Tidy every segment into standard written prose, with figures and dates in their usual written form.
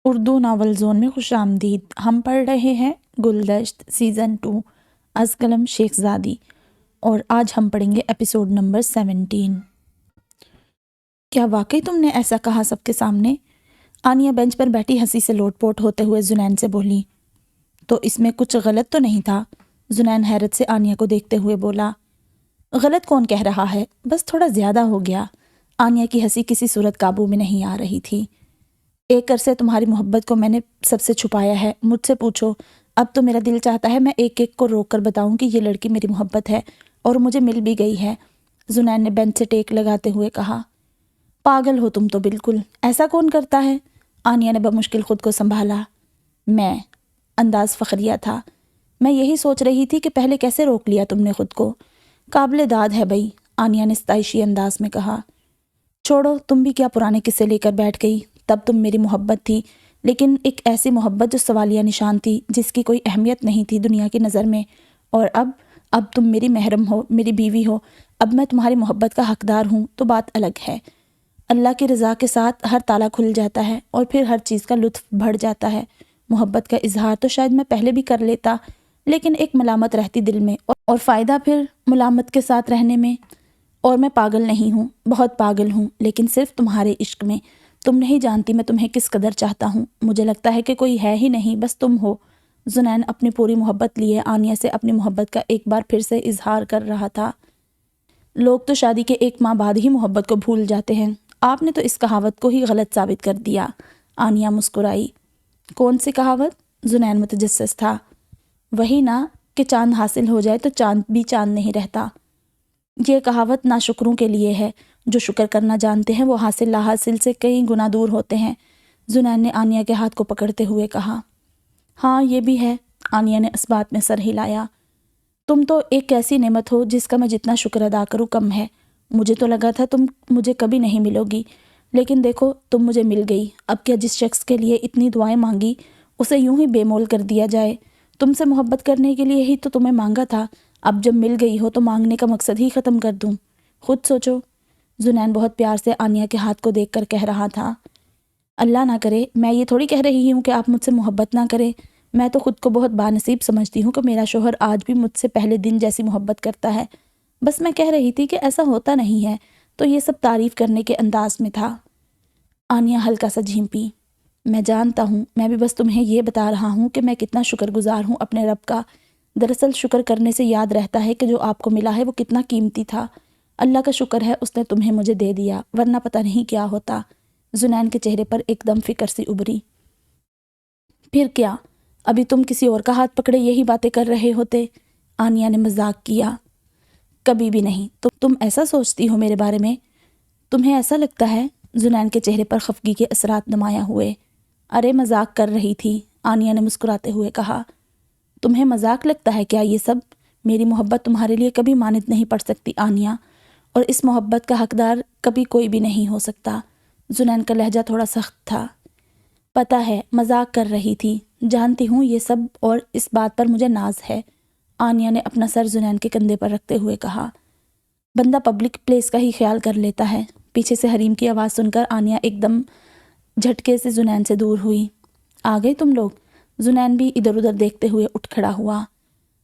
Urdu novel zone میں خوش آمدید۔ ہم پڑھ رہے ہیں گلدشت سیزن 2 از قلم شیخ زادی، اور آج ہم پڑھیں گے ایپیسوڈ نمبر 17۔ کیا واقعی تم نے ایسا کہا سب کے سامنے؟ آنیا بینچ پر بیٹھی ہنسی سے لوٹ پوٹ ہوتے ہوئے زنین سے بولی۔ تو اس میں کچھ غلط تو نہیں تھا؟ زنین حیرت سے آنیا کو دیکھتے ہوئے بولا۔ غلط کون کہہ رہا ہے، بس تھوڑا زیادہ ہو گیا۔ آنیا کی ہنسی کسی صورت قابو میں نہیں آ رہی تھی۔ ایک عرصے تمہاری محبت کو میں نے سب سے چھپایا ہے، مجھ سے پوچھو، اب تو میرا دل چاہتا ہے میں ایک ایک کو روک کر بتاؤں کہ یہ لڑکی میری محبت ہے اور مجھے مل بھی گئی ہے۔ زنین نے بینچ سے ٹیک لگاتے ہوئے کہا۔ پاگل ہو تم تو بالکل، ایسا کون کرتا ہے؟ آنیا نے بمشکل خود کو سنبھالا۔ میں، انداز فخریہ تھا۔ میں یہی سوچ رہی تھی کہ پہلے کیسے روک لیا تم نے خود کو۔ قابل داد ہے بھئی، آنیا نے ستائشی انداز میں کہا۔ چھوڑو، تم بھی کیا پرانے قصے لے کر بیٹھ گئی۔ تب تم میری محبت تھی، لیکن ایک ایسی محبت جو سوالیہ نشان تھی، جس کی کوئی اہمیت نہیں تھی دنیا کی نظر میں۔ اور اب تم میری محرم ہو، میری بیوی ہو، اب میں تمہاری محبت کا حقدار ہوں تو بات الگ ہے۔ اللہ کی رضا کے ساتھ ہر تالا کھل جاتا ہے اور پھر ہر چیز کا لطف بڑھ جاتا ہے۔ محبت کا اظہار تو شاید میں پہلے بھی کر لیتا، لیکن ایک ملامت رہتی دل میں، اور فائدہ پھر ملامت کے ساتھ رہنے میں۔ اور میں پاگل نہیں ہوں، بہت پاگل ہوں، لیکن صرف تمہارے عشق میں۔ تم نہیں جانتی میں تمہیں کس قدر چاہتا ہوں، مجھے لگتا ہے کہ کوئی ہے ہی نہیں، بس تم ہو۔ زنین اپنی پوری محبت لیے آنیا سے اپنی محبت کا ایک بار پھر سے اظہار کر رہا تھا۔ لوگ تو شادی کے 1 ماہ بعد ہی محبت کو بھول جاتے ہیں، آپ نے تو اس کہاوت کو ہی غلط ثابت کر دیا۔ آنیا مسکرائی۔ کون سی کہاوت؟ زنین متجسس تھا۔ وہی نا کہ چاند حاصل ہو جائے تو چاند بھی چاند نہیں رہتا۔ یہ کہاوت ناشکروں کے لیے ہے، جو شکر کرنا جانتے ہیں وہ حاصل لا حاصل سے کئی گنا دور ہوتے ہیں۔ زنین نے آنیا کے ہاتھ کو پکڑتے ہوئے کہا۔ ہاں یہ بھی ہے، آنیا نے اس بات میں سر ہلایا۔ تم تو ایک ایسی نعمت ہو جس کا میں جتنا شکر ادا کروں کم ہے۔ مجھے تو لگا تھا تم مجھے کبھی نہیں ملو گی، لیکن دیکھو تم مجھے مل گئی۔ اب کیا جس شخص کے لیے اتنی دعائیں مانگی اسے یوں ہی بے مول کر دیا جائے؟ تم سے محبت کرنے کے لیے ہی تو تمہیں مانگا تھا، اب جب مل گئی ہو تو مانگنے کا مقصد ہی ختم کر دوں؟ خود سوچو۔ زنین بہت پیار سے آنیا کے ہاتھ کو دیکھ کر کہہ رہا تھا۔ اللہ نہ کرے، میں یہ تھوڑی کہہ رہی ہوں کہ آپ مجھ سے محبت نہ کریں۔ میں تو خود کو بہت بانصیب سمجھتی ہوں کہ میرا شوہر آج بھی مجھ سے پہلے دن جیسی محبت کرتا ہے۔ بس میں کہہ رہی تھی کہ ایسا ہوتا نہیں ہے، تو یہ سب تعریف کرنے کے انداز میں تھا۔ آنیا ہلکا سا جھیمپی۔ میں جانتا ہوں، میں بھی بس تمہیں یہ بتا رہا ہوں کہ میں کتنا شکر گزار ہوں اپنے رب کا۔ دراصل شکر کرنے سے یاد رہتا ہے کہ جو آپ کو ملا ہے وہ کتنا قیمتی تھا۔ اللہ کا شکر ہے اس نے تمہیں مجھے دے دیا، ورنہ پتہ نہیں کیا ہوتا۔ زنین کے چہرے پر ایک دم فکر سی ابھری۔ پھر کیا؟ ابھی تم کسی اور کا ہاتھ پکڑے یہی باتیں کر رہے ہوتے؟ آنیا نے مذاق کیا۔ کبھی بھی نہیں۔ تو تم ایسا سوچتی ہو میرے بارے میں؟ تمہیں ایسا لگتا ہے؟ زنین کے چہرے پر خفگی کے اثرات نمایاں ہوئے۔ ارے مذاق کر رہی تھی، آنیا نے مسکراتے ہوئے کہا۔ تمہیں مذاق لگتا ہے کیا یہ سب؟ میری محبت تمہارے لیے کبھی مانند نہیں پڑ سکتی آنیا، اور اس محبت کا حقدار کبھی کوئی بھی نہیں ہو سکتا۔ زنین کا لہجہ تھوڑا سخت تھا۔ پتہ ہے مذاق کر رہی تھی، جانتی ہوں یہ سب، اور اس بات پر مجھے ناز ہے۔ آنیا نے اپنا سر زنین کے کندھے پر رکھتے ہوئے کہا۔ بندہ پبلک پلیس کا ہی خیال کر لیتا ہے۔ پیچھے سے حریم کی آواز سن کر آنیا ایک دم جھٹکے سے زنین سے دور ہوئی۔ آ گئے تم لوگ؟ زنین بھی ادھر ادھر دیکھتے ہوئے اٹھ کھڑا ہوا۔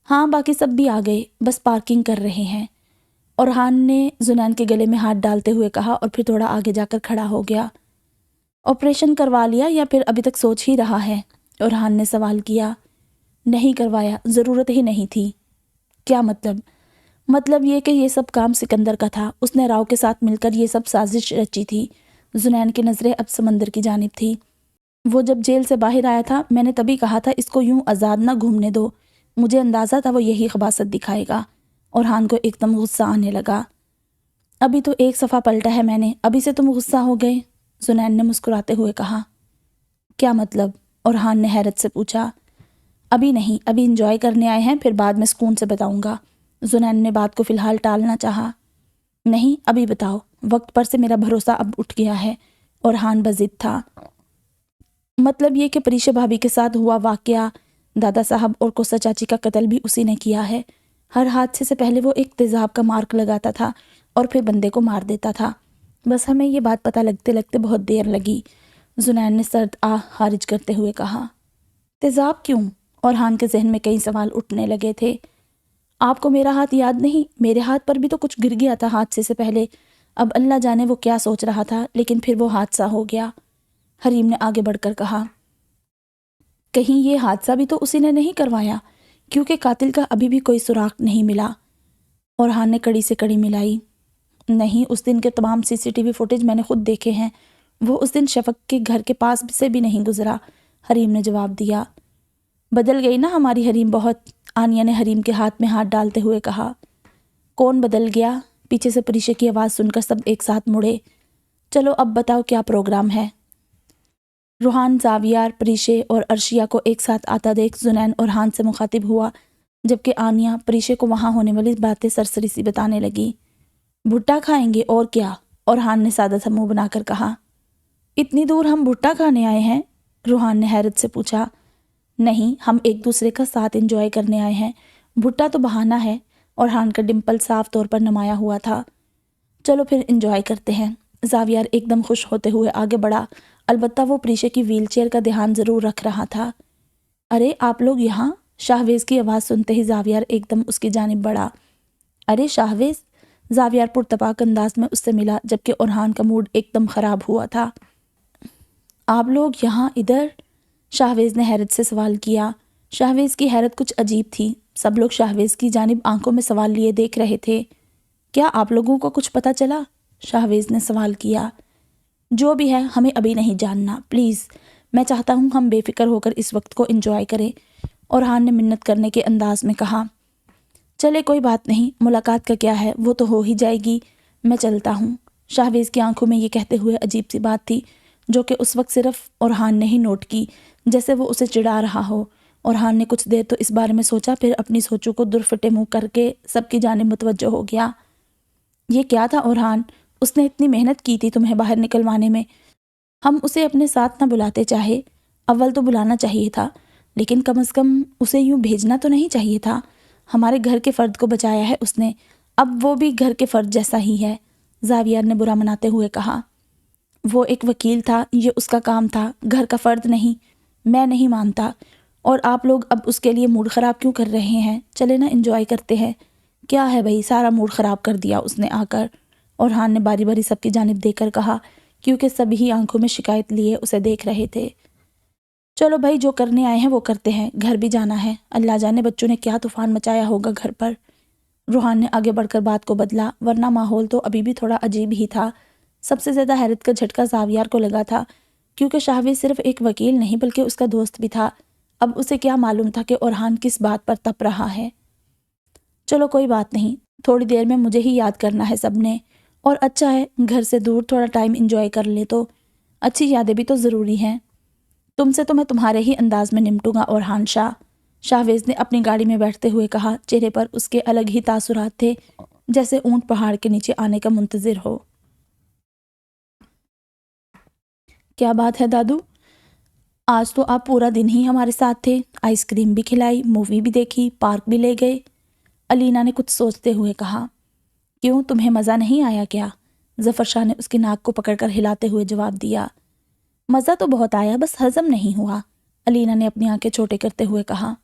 ہاں باقی سب بھی آ گئے، بس پارکنگ کر رہے ہیں، اورحان نے زنین کے گلے میں ہاتھ ڈالتے ہوئے کہا، اور پھر تھوڑا آگے جا کر کھڑا ہو گیا۔ آپریشن کروا لیا یا پھر ابھی تک سوچ ہی رہا ہے؟ اورحان نے سوال کیا۔ نہیں کروایا، ضرورت ہی نہیں تھی۔ کیا مطلب؟ مطلب یہ کہ یہ سب کام سکندر کا تھا، اس نے راؤ کے ساتھ مل کر یہ سب سازش رچی تھی۔ زنین کی نظریں اب سمندر کی جانب تھی۔ وہ جب جیل سے باہر آیا تھا میں نے تبھی کہا تھا اس کو یوں آزاد نہ گھومنے دو، مجھے اندازہ تھا وہ یہی خباثت دکھائے گا۔ اورحان کو ایک دم غصہ آنے لگا۔ ابھی تو ایک صفحہ پلٹا ہے میں نے، ابھی سے تم غصہ ہو گئے؟ زنین نے مسکراتے ہوئے کہا۔ کیا مطلب؟ اورحان نے حیرت سے پوچھا۔ ابھی نہیں، ابھی انجوائے کرنے آئے ہیں، پھر بعد میں سکون سے بتاؤں گا۔ زنین نے بات کو فی الحال ٹالنا چاہا۔ نہیں ابھی بتاؤ، وقت پر سے میرا بھروسہ اب اٹھ گیا ہے۔ اورحان بضد تھا۔ مطلب یہ کہ پریشا بھابھی کے ساتھ ہوا واقعہ، دادا صاحب اور کوسا چاچی کا قتل بھی اسی نے کیا ہے۔ ہر حادثے سے پہلے وہ ایک تیزاب کا مارک لگاتا تھا اور پھر بندے کو مار دیتا تھا۔ بس ہمیں یہ بات پتہ لگتے لگتے بہت دیر لگی۔ زنین نے سرد آہ خارج کرتے ہوئے کہا۔ تیزاب کیوں؟ اورحان کے ذہن میں کئی سوال اٹھنے لگے تھے۔ آپ کو میرا ہاتھ یاد نہیں؟ میرے ہاتھ پر بھی تو کچھ گر گیا تھا حادثے سے پہلے۔ اب اللہ جانے وہ کیا سوچ رہا تھا، لیکن پھر وہ حادثہ ہو گیا۔ حریم نے آگے بڑھ کر کہا، کہیں یہ حادثہ بھی تو اسی نے نہیں کروایا، کیونکہ قاتل کا ابھی بھی کوئی سراغ نہیں ملا۔ اورحان نے کڑی سے کڑی ملائی۔ نہیں، اس دن کے تمام CCTV فوٹیج میں نے خود دیکھے ہیں، وہ اس دن شفق کے گھر کے پاس سے بھی نہیں گزرا، حریم نے جواب دیا۔ بدل گئی نا ہماری حریم بہت، آنیہ نے حریم کے ہاتھ میں ہاتھ ڈالتے ہوئے کہا۔ کون بدل گیا؟ پیچھے سے پریشے کی آواز سن کر سب ایک ساتھ مڑے۔ چلو اب بتاؤ کیا پروگرام ہے؟ روحان زاویار، پریشے اور عرشیہ کو ایک ساتھ آتا دیکھ زنین اورحان سے مخاطب ہوا، جبکہ آنیہ پریشے کو وہاں ہونے والی باتیں سرسری سی بتانے لگی۔ بھٹا کھائیں گے اور کیا؟ اورحان نے سادہ سا منہ بنا کر کہا۔ اتنی دور ہم بھٹا کھانے آئے ہیں؟ روحان نے حیرت سے پوچھا۔ نہیں، ہم ایک دوسرے کا ساتھ انجوائے کرنے آئے ہیں، بھٹا تو بہانہ ہے۔ اورحان کا ڈمپل صاف طور پر نمایاں ہوا تھا۔ چلو پھر انجوائے کرتے ہیں۔ زاویار ایک دم خوش ہوتے ہوئے آگے بڑھا، البتہ وہ پریشے کی ویل چیئر کا دھیان ضرور رکھ رہا تھا۔ ارے آپ لوگ یہاں؟ شاہویز کی آواز سنتے ہی زاویار ایک دم اس کی جانب بڑھا۔ ارے شاہویز؟ زاویار پرتپاک انداز میں اس سے ملا، جبکہ اورحان کا موڈ ایک دم خراب ہوا تھا۔ آپ لوگ یہاں ادھر؟ شاہویز نے حیرت سے سوال کیا۔ شاہویز کی حیرت کچھ عجیب تھی۔ سب لوگ شاہویز کی جانب آنکھوں میں سوال لیے دیکھ رہے تھے۔ کیا آپ لوگوں کو کچھ پتہ چلا؟ شاہویز نے سوال کیا۔ جو بھی ہے ہمیں ابھی نہیں جاننا، پلیز، میں چاہتا ہوں ہم بے فکر ہو کر اس وقت کو انجوائے کریں، اورحان نے منت کرنے کے انداز میں کہا۔ چلے کوئی بات نہیں، ملاقات کا کیا ہے، وہ تو ہو ہی جائے گی، میں چلتا ہوں۔ شاہویز کی آنکھوں میں یہ کہتے ہوئے عجیب سی بات تھی، جو کہ اس وقت صرف اورحان نے ہی نوٹ کی، جیسے وہ اسے چڑھا رہا ہو۔ اورحان نے کچھ دیر تو اس بارے میں سوچا، پھر اپنی سوچوں کو درفٹے منہ کر کے سب کی جانب متوجہ ہو گیا۔ یہ کیا تھا اورحان؟ اس نے اتنی محنت کی تھی تمہیں باہر نکلوانے میں، ہم اسے اپنے ساتھ نہ بلاتے چاہے؟ اول تو بلانا چاہیے تھا، لیکن کم از کم اسے یوں بھیجنا تو نہیں چاہیے تھا۔ ہمارے گھر کے فرد کو بچایا ہے اس نے، اب وہ بھی گھر کے فرد جیسا ہی ہے، زاویار نے برا مناتے ہوئے کہا۔ وہ ایک وکیل تھا، یہ اس کا کام تھا، گھر کا فرد نہیں۔ میں نہیں مانتا، اور آپ لوگ اب اس کے لیے موڈ خراب کیوں کر رہے ہیں؟ چلے نا انجوائے کرتے ہیں۔ کیا ہے بھائی، سارا موڈ خراب کر دیا اس نے آ کر، اورحان نے باری باری سب کی جانب دیکھ کر کہا، کیونکہ سبھی آنکھوں میں شکایت لیے اسے دیکھ رہے تھے۔ چلو بھائی، جو کرنے آئے ہیں وہ کرتے ہیں، گھر بھی جانا ہے، اللہ جانے بچوں نے کیا طوفان مچایا ہوگا گھر پر۔ روحان نے آگے بڑھ کر بات کو بدلا، ورنہ ماحول تو ابھی بھی تھوڑا عجیب ہی تھا۔ سب سے زیادہ حیرت کا جھٹکا زاویار کو لگا تھا، کیونکہ شاہویز صرف ایک وکیل نہیں بلکہ اس کا دوست بھی تھا۔ اب اسے کیا معلوم تھا کہ اورحان کس بات پر تپ رہا ہے۔ چلو کوئی بات نہیں، تھوڑی دیر میں مجھے ہی یاد کرنا ہے سب نے، اور اچھا ہے گھر سے دور تھوڑا ٹائم انجوائے کر لے تو اچھی یادیں بھی تو ضروری ہیں۔ تم سے تو میں تمہارے ہی انداز میں نمٹوں گا اورحان شاہ، شاہویز نے اپنی گاڑی میں بیٹھتے ہوئے کہا، چہرے پر اس کے الگ ہی تاثرات تھے، جیسے اونٹ پہاڑ کے نیچے آنے کا منتظر ہو۔ کیا بات ہے دادو، آج تو آپ پورا دن ہی ہمارے ساتھ تھے، آئس کریم بھی کھلائی، مووی بھی دیکھی، پارک بھی لے گئے، علینا نے کچھ سوچتے ہوئے کہا۔ کیوں، تمہیں مزہ نہیں آیا کیا؟ ظفر شاہ نے اس کی ناک کو پکڑ کر ہلاتے ہوئے جواب دیا۔ مزہ تو بہت آیا، بس ہضم نہیں ہوا، علینا نے اپنی آنکھیں چھوٹے کرتے ہوئے کہا۔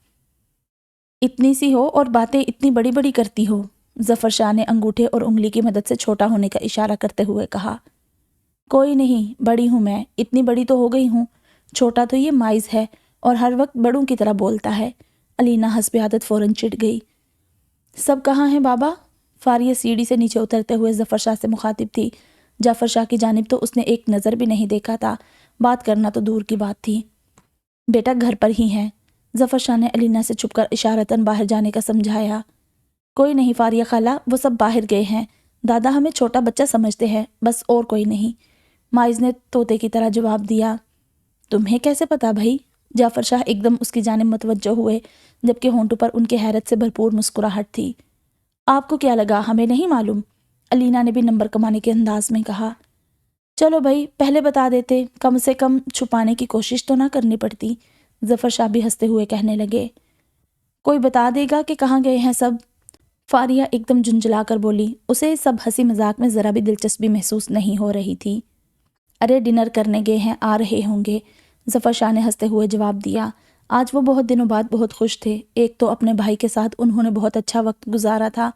اتنی سی ہو اور باتیں اتنی بڑی بڑی کرتی ہو، ظفر شاہ نے انگوٹھے اور انگلی کی مدد سے چھوٹا ہونے کا اشارہ کرتے ہوئے کہا۔ کوئی نہیں، بڑی ہوں میں، اتنی بڑی تو ہو گئی ہوں، چھوٹا تو یہ مائز ہے اور ہر وقت بڑوں کی طرح بولتا ہے۔ علینا حسب عادت فوراً چڑ گئی۔ سب کہاں ہیں بابا؟ فاریہ سیڑھی سے نیچے اترتے ہوئے ظفر شاہ سے مخاطب تھی۔ جعفر شاہ کی جانب تو اس نے ایک نظر بھی نہیں دیکھا تھا، بات کرنا تو دور کی بات تھی۔ بیٹا گھر پر ہی ہیں، ظفر شاہ نے علینا سے چھپ کر اشارتاً باہر جانے کا سمجھایا۔ کوئی نہیں فاریہ خالہ، وہ سب باہر گئے ہیں، دادا ہمیں چھوٹا بچہ سمجھتے ہیں، بس اور کوئی نہیں، مائز نے طوطے کی طرح جواب دیا۔ تمہیں کیسے پتا بھائی؟ جعفر شاہ ایک دم اس کی جانب متوجہ ہوئے، جبکہ ہونٹوں پر ان کے حیرت سے بھرپور مسکراہٹ تھی۔ آپ کو کیا لگا ہمیں نہیں معلوم؟ علینا نے بھی نمبر کمانے کے انداز میں کہا۔ چلو بھائی، پہلے بتا دیتے، کم سے کم چھپانے کی کوشش تو نہ کرنی پڑتی، ظفر شاہ بھی ہنستے ہوئے کہنے لگے۔ کوئی بتا دے گا کہ کہاں گئے ہیں سب؟ فاریہ ایک دم جھنجھلا کر بولی، اسے سب ہنسی مذاق میں ذرا بھی دلچسپی محسوس نہیں ہو رہی تھی۔ ارے ڈنر کرنے گئے ہیں، آ رہے ہوں گے، ظفر شاہ نے ہنستے ہوئے جواب دیا۔ آج وہ بہت دنوں بعد بہت خوش تھے۔ ایک تو اپنے بھائی کے ساتھ انہوں نے بہت اچھا وقت گزارا تھا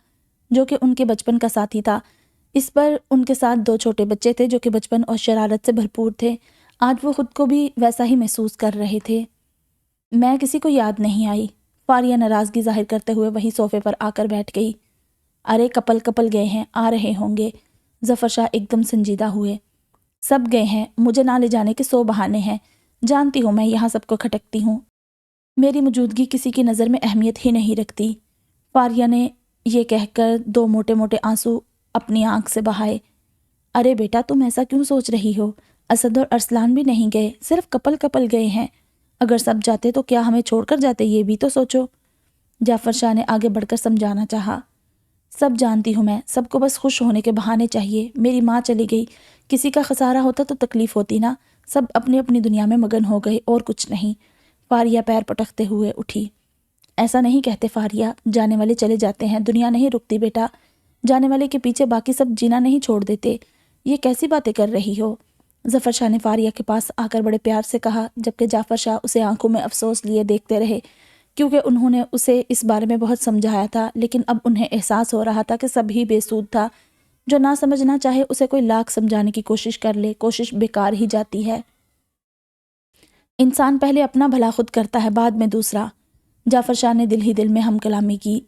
جو کہ ان کے بچپن کا ساتھی تھا، اس پر ان کے ساتھ 2 چھوٹے بچے تھے جو کہ بچپن اور شرارت سے بھرپور تھے۔ آج وہ خود کو بھی ویسا ہی محسوس کر رہے تھے۔ میں کسی کو یاد نہیں آئی، فاریہ ناراضگی ظاہر کرتے ہوئے وہیں صوفے پر آ کر بیٹھ گئی۔ ارے کپل گئے ہیں، آ رہے ہوں گے، ظفر شاہ ایک دم سنجیدہ ہوئے۔ سب گئے ہیں، مجھے نہ لے جانے کے 100 بہانے ہیں، جانتی ہوں میں یہاں سب کو کھٹکتی ہوں، میری موجودگی کسی کی نظر میں اہمیت ہی نہیں رکھتی۔ فاریہ نے یہ کہہ کر 2 موٹے موٹے آنسو اپنی آنکھ سے بہائے۔ ارے بیٹا تم ایسا کیوں سوچ رہی ہو؟ اسد اور ارسلان بھی نہیں گئے، صرف کپل گئے ہیں۔ اگر سب جاتے تو کیا ہمیں چھوڑ کر جاتے، یہ بھی تو سوچو۔ جعفر شاہ نے آگے بڑھ کر سمجھانا چاہا۔ سب جانتی ہوں میں، سب کو بس خوش ہونے کے بہانے چاہیے۔ میری ماں چلی گئی، کسی کا خسارہ ہوتا تو تکلیف ہوتی نا، سب اپنی اپنی دنیا میں مگن ہو گئے اور کچھ نہیں۔ فاریہ پیر پٹکتے ہوئے اٹھی۔ ایسا نہیں کہتے فاریہ، جانے والے چلے جاتے ہیں، دنیا نہیں رکتی بیٹا، جانے والے کے پیچھے باقی سب جینا نہیں چھوڑ دیتے، یہ کیسی باتیں کر رہی ہو؟ ظفر شاہ نے فاریہ کے پاس آ کر بڑے پیار سے کہا، جبکہ جعفر شاہ اسے آنکھوں میں افسوس لیے دیکھتے رہے، کیونکہ انہوں نے اسے اس بارے میں بہت سمجھایا تھا، لیکن اب انہیں احساس ہو رہا تھا کہ سب ہی بے سود تھا۔ جو نہ سمجھنا چاہے اسے کوئی لاکھ سمجھانے کی کوشش کر لے، کوشش بیکار ہی جاتی ہے۔ انسان پہلے اپنا بھلا خود کرتا ہے، بعد میں دوسرا۔ جعفر شاہ نے دل ہی دل میں ہم کلامی کی۔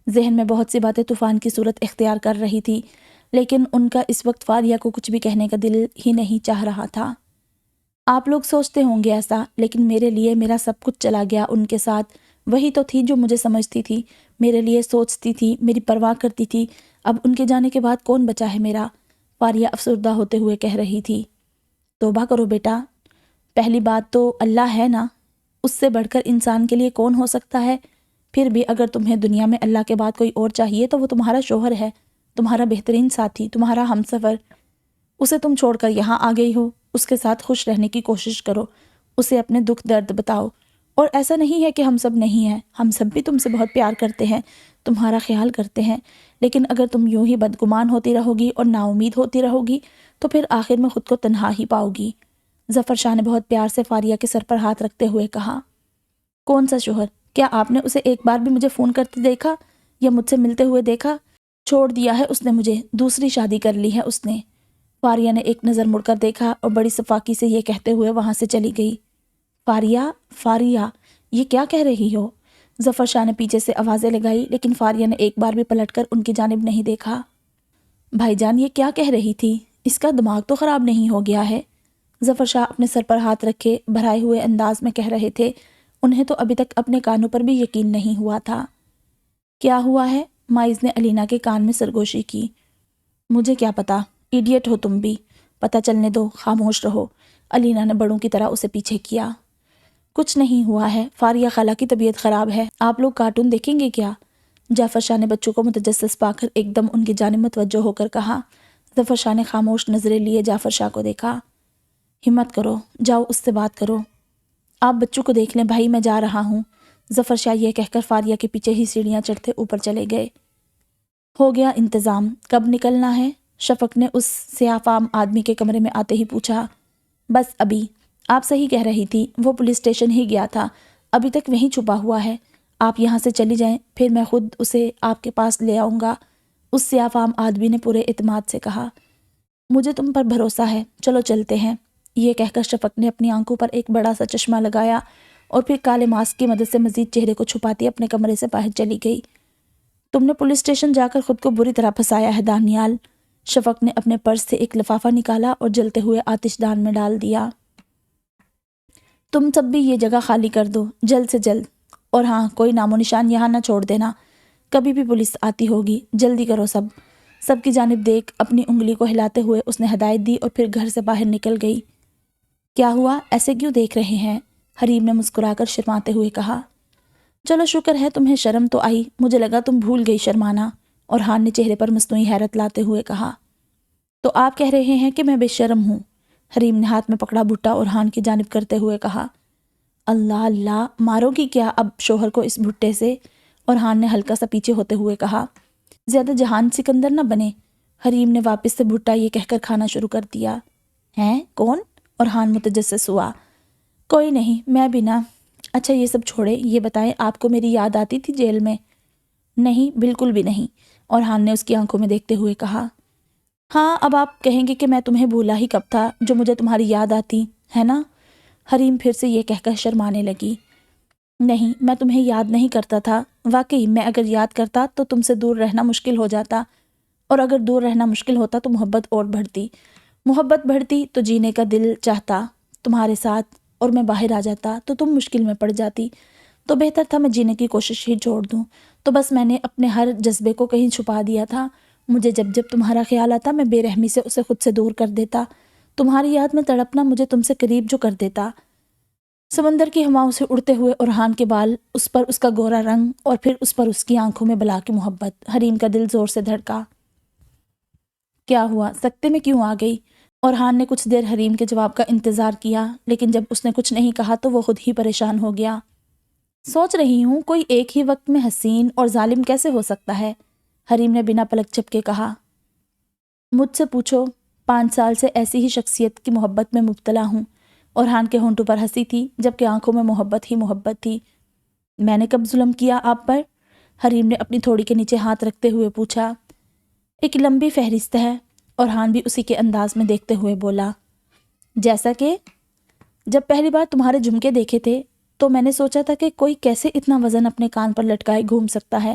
ذہن میں بہت سی باتیں طوفان کی صورت اختیار کر رہی تھی، لیکن ان کا اس وقت فاریہ کو کچھ بھی کہنے کا دل ہی نہیں چاہ رہا تھا۔ آپ لوگ سوچتے ہوں گے ایسا، لیکن میرے لیے میرا سب کچھ چلا گیا ان کے ساتھ۔ وہی تو تھی جو مجھے سمجھتی تھی، میرے لیے سوچتی تھی، میری پرواہ کرتی تھی۔ اب ان کے جانے کے بعد کون بچا ہے میرا؟ فاریہ افسردہ ہوتے ہوئے کہہ رہی تھی۔ توبہ کرو بیٹا، پہلی بات تو اللہ ہے نا، اس سے بڑھ کر انسان کے لیے کون ہو سکتا ہے؟ پھر بھی اگر تمہیں دنیا میں اللہ کے بعد کوئی اور چاہیے تو وہ تمہارا شوہر ہے، تمہارا بہترین ساتھی، تمہارا ہمسفر۔ اسے تم چھوڑ کر یہاں آ گئی ہو، اس کے ساتھ خوش رہنے کی کوشش کرو، اسے اپنے دکھ درد بتاؤ۔ اور ایسا نہیں ہے کہ ہم سب نہیں ہیں، ہم سب بھی تم سے بہت پیار کرتے ہیں، تمہارا خیال کرتے ہیں، لیکن اگر تم یوں ہی بدگمان ہوتی رہو گی اور نا امید ہوتی رہو گی تو پھر آخر میں خود کو تنہا ہی پاؤ گی۔ ظفر شاہ نے بہت پیار سے فاریہ کے سر پر ہاتھ رکھتے ہوئے کہا۔ کون سا شوہر؟ کیا آپ نے اسے ایک بار بھی مجھے فون کرتے دیکھا یا مجھ سے ملتے ہوئے دیکھا؟ چھوڑ دیا ہے اس نے مجھے، دوسری شادی کر لی ہے اس نے۔ فاریہ نے ایک نظر مڑ کر دیکھا اور بڑی صفاقی سے یہ کہتے ہوئے وہاں سے چلی گئی۔ فاریہ، یہ کیا کہہ رہی ہو؟ ظفر شاہ نے پیچھے سے آوازیں لگائی، لیکن فاریہ نے ایک بار بھی پلٹ کر ان کی جانب نہیں دیکھا۔ بھائی جان یہ کیا کہہ رہی تھی؟ اس کا دماغ تو خراب نہیں ہو گیا ہے؟ ظفر شاہ اپنے سر پر ہاتھ رکھے بھرائے ہوئے انداز میں کہہ رہے تھے۔ انہیں تو ابھی تک اپنے کانوں پر بھی یقین نہیں ہوا تھا۔ کیا ہوا ہے؟ مائز نے علینا کے کان میں سرگوشی کی۔ مجھے کیا پتا، ایڈیٹ ہو تم بھی، پتہ چلنے دو، خاموش رہو۔ علینا نے بڑوں کی طرح اسے پیچھے کیا۔ کچھ نہیں ہوا ہے، فاریہ خالہ کی طبیعت خراب ہے، آپ لوگ کارٹون دیکھیں گے کیا؟ جعفر شاہ نے بچوں کو متجسس پا کر ایک دم ان کی جانب متوجہ ہو کر کہا۔ ظفر شاہ نے خاموش نظریں لیے جعفر شاہ کو دیکھا۔ ہمت کرو، جاؤ اس سے بات کرو۔ آپ بچوں کو دیکھ لیں بھائی، میں جا رہا ہوں۔ ظفر شاہ یہ کہہ کر فاریہ کے پیچھے ہی سیڑھیاں چڑھتے اوپر چلے گئے۔ ہو گیا انتظام، کب نکلنا ہے؟ شفق نے اس سیاہ فام آدمی کے کمرے میں آتے ہی پوچھا۔ بس ابھی، آپ صحیح کہہ رہی تھی، وہ پولیس اسٹیشن ہی گیا تھا، ابھی تک وہیں چھپا ہوا ہے۔ آپ یہاں سے چلی جائیں، پھر میں خود اسے آپ کے پاس لے آؤں گا، اس سیاہ فام آدمی نے پورے اعتماد سے کہا۔ مجھے تم پر بھروسہ ہے، چلو چلتے ہیں۔ یہ کہہ کر شفق نے اپنی آنکھوں پر ایک بڑا سا چشمہ لگایا اور پھر کالے ماسک کی مدد سے مزید چہرے کو چھپاتی اپنے کمرے سے باہر چلی گئی۔ تم نے پولیس اسٹیشن جا کر خود کو بری طرح پھنسایا ہے دانیال۔ شفق نے اپنے پرس سے ایک لفافہ نکالا اور جلتے ہوئے آتش دان میں ڈال دیا۔ تم سب بھی یہ جگہ خالی کر دو، جلد سے جلد، اور ہاں کوئی نام و نشان یہاں نہ چھوڑ دینا، کبھی بھی پولیس آتی ہوگی، جلدی کرو سب۔ سب کی جانب دیکھ اپنی انگلی کو ہلاتے ہوئے اس نے ہدایت دی اور پھر گھر سے باہر نکل گئی۔ کیا ہوا، ایسے کیوں دیکھ رہے ہیں؟ حریم نے مسکرا کر شرماتے ہوئے کہا۔ چلو شکر ہے تمہیں شرم تو آئی، مجھے لگا تم بھول گئی شرمانا، اور ہان نے چہرے پر مصنوعی حیرت لاتے ہوئے کہا۔ تو آپ کہہ رہے ہیں کہ میں بے شرم ہوں؟ حریم نے ہاتھ میں پکڑا بھٹا اور ہان کی جانب کرتے ہوئے کہا۔ اللہ اللہ، مارو گی کیا اب شوہر کو اس بھٹے سے؟ اور ہان نے ہلکا سا پیچھے ہوتے ہوئے کہا۔ زیادہ جہان سکندر نہ بنے۔ حریم نے واپس سے بھٹا یہ کہہ کر کھانا شروع کر دیا۔ ہیں کون؟ اورحان متجسس ہوا۔ کوئی نہیں، میں بھی نہ۔ اچھا یہ سب چھوڑے، یہ بتائیں آپ کو میری یاد آتی تھی جیل میں؟ نہیں، بالکل بھی نہیں، اورحان نے اس کی آنکھوں میں دیکھتے ہوئے کہا۔ ہاں، اب آپ کہیں گے کہ میں تمہیں بھولا ہی کب تھا جو مجھے تمہاری یاد آتی ہے نا؟ حریم پھر سے یہ کہہ کر شرمانے لگی۔ نہیں، میں تمہیں یاد نہیں کرتا تھا، واقعی میں اگر یاد کرتا تو تم سے دور رہنا مشکل ہو جاتا، اور اگر دور رہنا مشکل ہوتا تو محبت اور بڑھتی، محبت بڑھتی تو جینے کا دل چاہتا تمہارے ساتھ، اور میں باہر آ جاتا تو تم مشکل میں پڑ جاتی، تو بہتر تھا میں جینے کی کوشش ہی چھوڑ دوں، تو بس میں نے اپنے ہر جذبے کو کہیں چھپا دیا تھا، مجھے جب جب تمہارا خیال آتا میں بے رحمی سے اسے خود سے دور کر دیتا، تمہاری یاد میں تڑپنا مجھے تم سے قریب جو کر دیتا۔ سمندر کی ہواؤں سے اڑتے ہوئے اورحان کے بال، اس پر اس کا گورا رنگ، اور پھر اس پر اس کی آنکھوں میں بلا کی محبت۔ حریم کا دل زور سے دھڑکا۔ کیا ہوا؟ سکتے میں کیوں آ گئی؟ اورحان نے کچھ دیر حریم کے جواب کا انتظار کیا، لیکن جب اس نے کچھ نہیں کہا تو وہ خود ہی پریشان ہو گیا۔ سوچ رہی ہوں کوئی ایک ہی وقت میں حسین اور ظالم کیسے ہو سکتا ہے؟ حریم نے بنا پلک جھپکے کہا۔ مجھ سے پوچھو، 5 سال سے ایسی ہی شخصیت کی محبت میں مبتلا ہوں۔ اورحان کے ہونٹوں پر ہنسی تھی، جبکہ آنکھوں میں محبت ہی محبت تھی۔ میں نے کب ظلم کیا آپ پر؟ حریم نے اپنی تھوڑی کے نیچے ہاتھ رکھتے ہوئے پوچھا۔ ایک لمبی فہرست ہے، اورحان بھی اسی کے انداز میں دیکھتے ہوئے بولا۔ جیسا کہ جب پہلی بار تمہارے جھمکے دیکھے تھے تو میں نے سوچا تھا کہ کوئی کیسے اتنا وزن اپنے کان پر لٹکائے گھوم سکتا ہے۔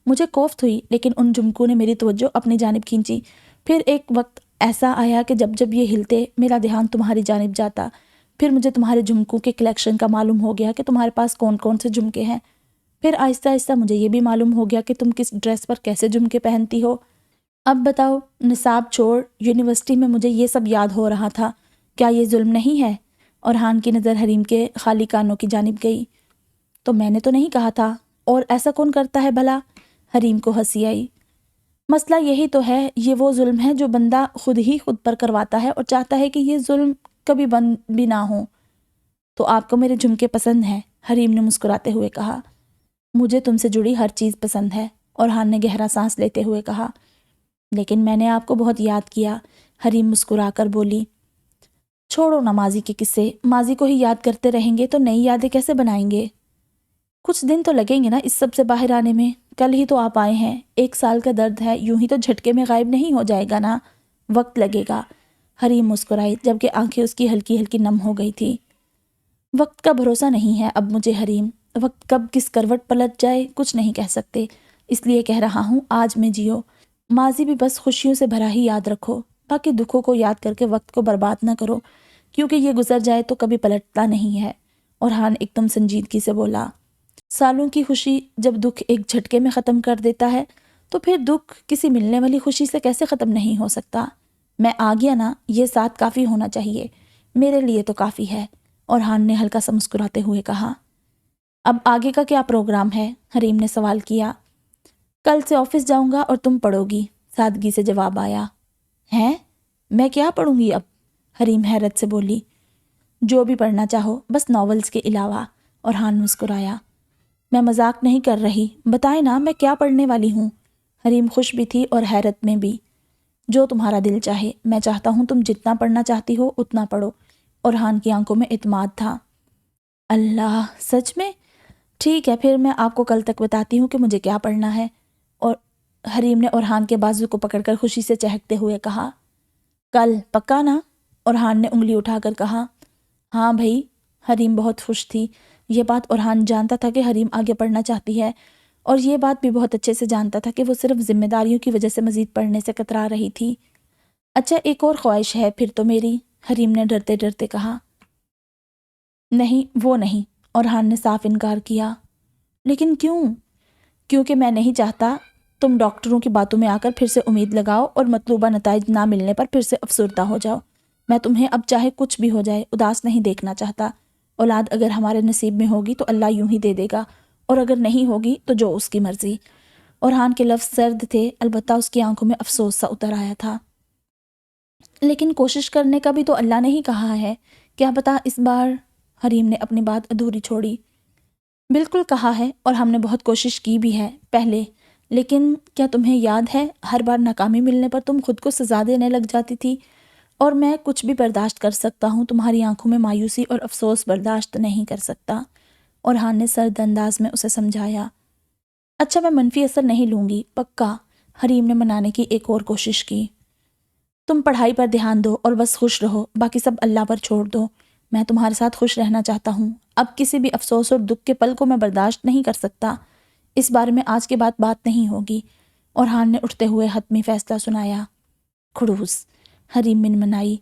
مجھے کوفت ہوئی، لیکن ان جھمکوں نے میری توجہ اپنی جانب کھینچی۔ پھر ایک وقت ایسا آیا کہ جب جب یہ ہلتے میرا دھیان تمہاری جانب جاتا، پھر مجھے تمہارے جھمکوں کے کلیکشن کا معلوم ہو گیا کہ تمہارے پاس کون کون سے جھمکے ہیں۔ پھر آہستہ آہستہ مجھے یہ بھی معلوم ہو گیا کہ تم کس ڈریس پر کیسے جھمکے پہنتی ہو۔ اب بتاؤ، نصاب چھوڑ یونیورسٹی میں مجھے یہ سب یاد ہو رہا تھا، کیا یہ ظلم نہیں ہے؟ اورحان کی نظر حریم کے خالی کانوں کی جانب گئی۔ تو میں نے تو نہیں کہا تھا، اور ایسا کون کرتا ہے بھلا؟ حریم کو ہنسی آئی۔ مسئلہ یہی تو ہے، یہ وہ ظلم ہے جو بندہ خود ہی خود پر کرواتا ہے اور چاہتا ہے کہ یہ ظلم کبھی بند بھی نہ ہو۔ تو آپ کو میرے جھمکے پسند ہیں؟ حریم نے مسکراتے ہوئے کہا۔ مجھے تم سے جڑی ہر چیز پسند ہے، اورحان نے گہرا سانس لیتے ہوئے کہا۔ لیکن میں نے آپ کو بہت یاد کیا، حریم مسکرا کر بولی۔ چھوڑو نا ماضی کے قصے، ماضی کو ہی یاد کرتے رہیں گے تو نئی یادیں کیسے بنائیں گے؟ کچھ دن تو لگیں گے نا اس سب سے باہر آنے میں، کل ہی تو آپ آئے ہیں، 1 سال کا درد ہے، یوں ہی تو جھٹکے میں غائب نہیں ہو جائے گا نا، وقت لگے گا۔ حریم مسکرائی، جبکہ آنکھیں اس کی ہلکی ہلکی نم ہو گئی تھی۔ وقت کا بھروسہ نہیں ہے اب مجھے حریم، وقت کب کس کروٹ پلٹ جائے کچھ نہیں کہہ سکتے، اس لیے کہہ رہا ہوں آج میں جیو، ماضی بھی بس خوشیوں سے بھرا ہی یاد رکھو، باقی دکھوں کو یاد کر کے وقت کو برباد نہ کرو، کیونکہ یہ گزر جائے تو کبھی پلٹتا نہیں ہے۔ اورحان ایک دم سنجیدگی سے بولا۔ سالوں کی خوشی جب دکھ ایک جھٹکے میں ختم کر دیتا ہے تو پھر دکھ کسی ملنے والی خوشی سے کیسے ختم نہیں ہو سکتا؟ میں آ گیا نا، یہ ساتھ کافی ہونا چاہیے، میرے لیے تو کافی ہے، اورحان نے ہلکا سا مسکراتے ہوئے کہا۔ اب آگے کا کیا پروگرام ہے؟ حریم نے سوال کیا۔ کل سے آفس جاؤں گا اور تم پڑھو گی، سادگی سے جواب آیا۔ ہیں؟ میں کیا پڑھوں گی اب؟ حریم حیرت سے بولی۔ جو بھی پڑھنا چاہو، بس ناولز کے علاوہ، اورحان مسکرایا۔ میں مذاق نہیں کر رہی، بتائیں نا میں کیا پڑھنے والی ہوں؟ حریم خوش بھی تھی اور حیرت میں بھی۔ جو تمہارا دل چاہے، میں چاہتا ہوں تم جتنا پڑھنا چاہتی ہو اتنا پڑھو، اورحان کی آنکھوں میں اعتماد تھا۔ اللہ، سچ میں؟ ٹھیک ہے، پھر میں آپ کو کل تک بتاتی ہوں کہ مجھے کیا پڑھنا ہے، اور حریم نے اورحان کے بازو کو پکڑ کر خوشی سے چہکتے ہوئے کہا۔ کل پکا نا؟ اورحان نے انگلی اٹھا کر کہا۔ ہاں بھائی۔ حریم بہت خوش تھی، یہ بات اورحان جانتا تھا کہ حریم آگے پڑھنا چاہتی ہے، اور یہ بات بھی بہت اچھے سے جانتا تھا کہ وہ صرف ذمہ داریوں کی وجہ سے مزید پڑھنے سے کترا رہی تھی۔ اچھا ایک اور خواہش ہے پھر تو میری، حریم نے ڈرتے ڈرتے کہا۔ نہیں وہ نہیں، اورحان نے صاف انکار کیا۔ لیکن کیوں؟ کیونکہ میں نہیں چاہتا تم ڈاکٹروں کی باتوں میں آ کر پھر سے امید لگاؤ اور مطلوبہ نتائج نہ ملنے پر پھر سے افسردہ ہو جاؤ۔ میں تمہیں اب چاہے کچھ بھی ہو جائے اداس نہیں دیکھنا چاہتا۔ اولاد اگر ہمارے نصیب میں ہوگی تو اللہ یوں ہی دے دے گا، اور اگر نہیں ہوگی تو جو اس کی مرضی۔ اورحان کے لفظ سرد تھے، البتہ اس کی آنکھوں میں افسوس سا اتر آیا تھا۔ لیکن کوشش کرنے کا بھی تو اللہ نے ہی کہا ہے، کیا پتہ اس بار؟ حریم نے اپنی بات ادھوری چھوڑی۔ بالکل کہا ہے، اور ہم نے بہت کوشش کی بھی ہے پہلے، لیکن کیا تمہیں یاد ہے ہر بار ناکامی ملنے پر تم خود کو سزا دینے لگ جاتی تھی، اور میں کچھ بھی برداشت کر سکتا ہوں، تمہاری آنکھوں میں مایوسی اور افسوس برداشت نہیں کر سکتا۔ اورحان نے سرد انداز میں اسے سمجھایا۔ اچھا، میں منفی اثر نہیں لوں گی، پکا؟ حریم نے منانے کی ایک اور کوشش کی۔ تم پڑھائی پر دھیان دو اور بس خوش رہو، باقی سب اللہ پر چھوڑ دو۔ میں تمہارے ساتھ خوش رہنا چاہتا ہوں، اب کسی بھی افسوس اور دکھ کے پل کو میں برداشت نہیں کر سکتا۔ اس بارے میں آج کے بعد بات نہیں ہوگی۔ اورحان نے اٹھتے ہوئے حتمی فیصلہ سنایا۔ کھڑوس، حریم منمنائی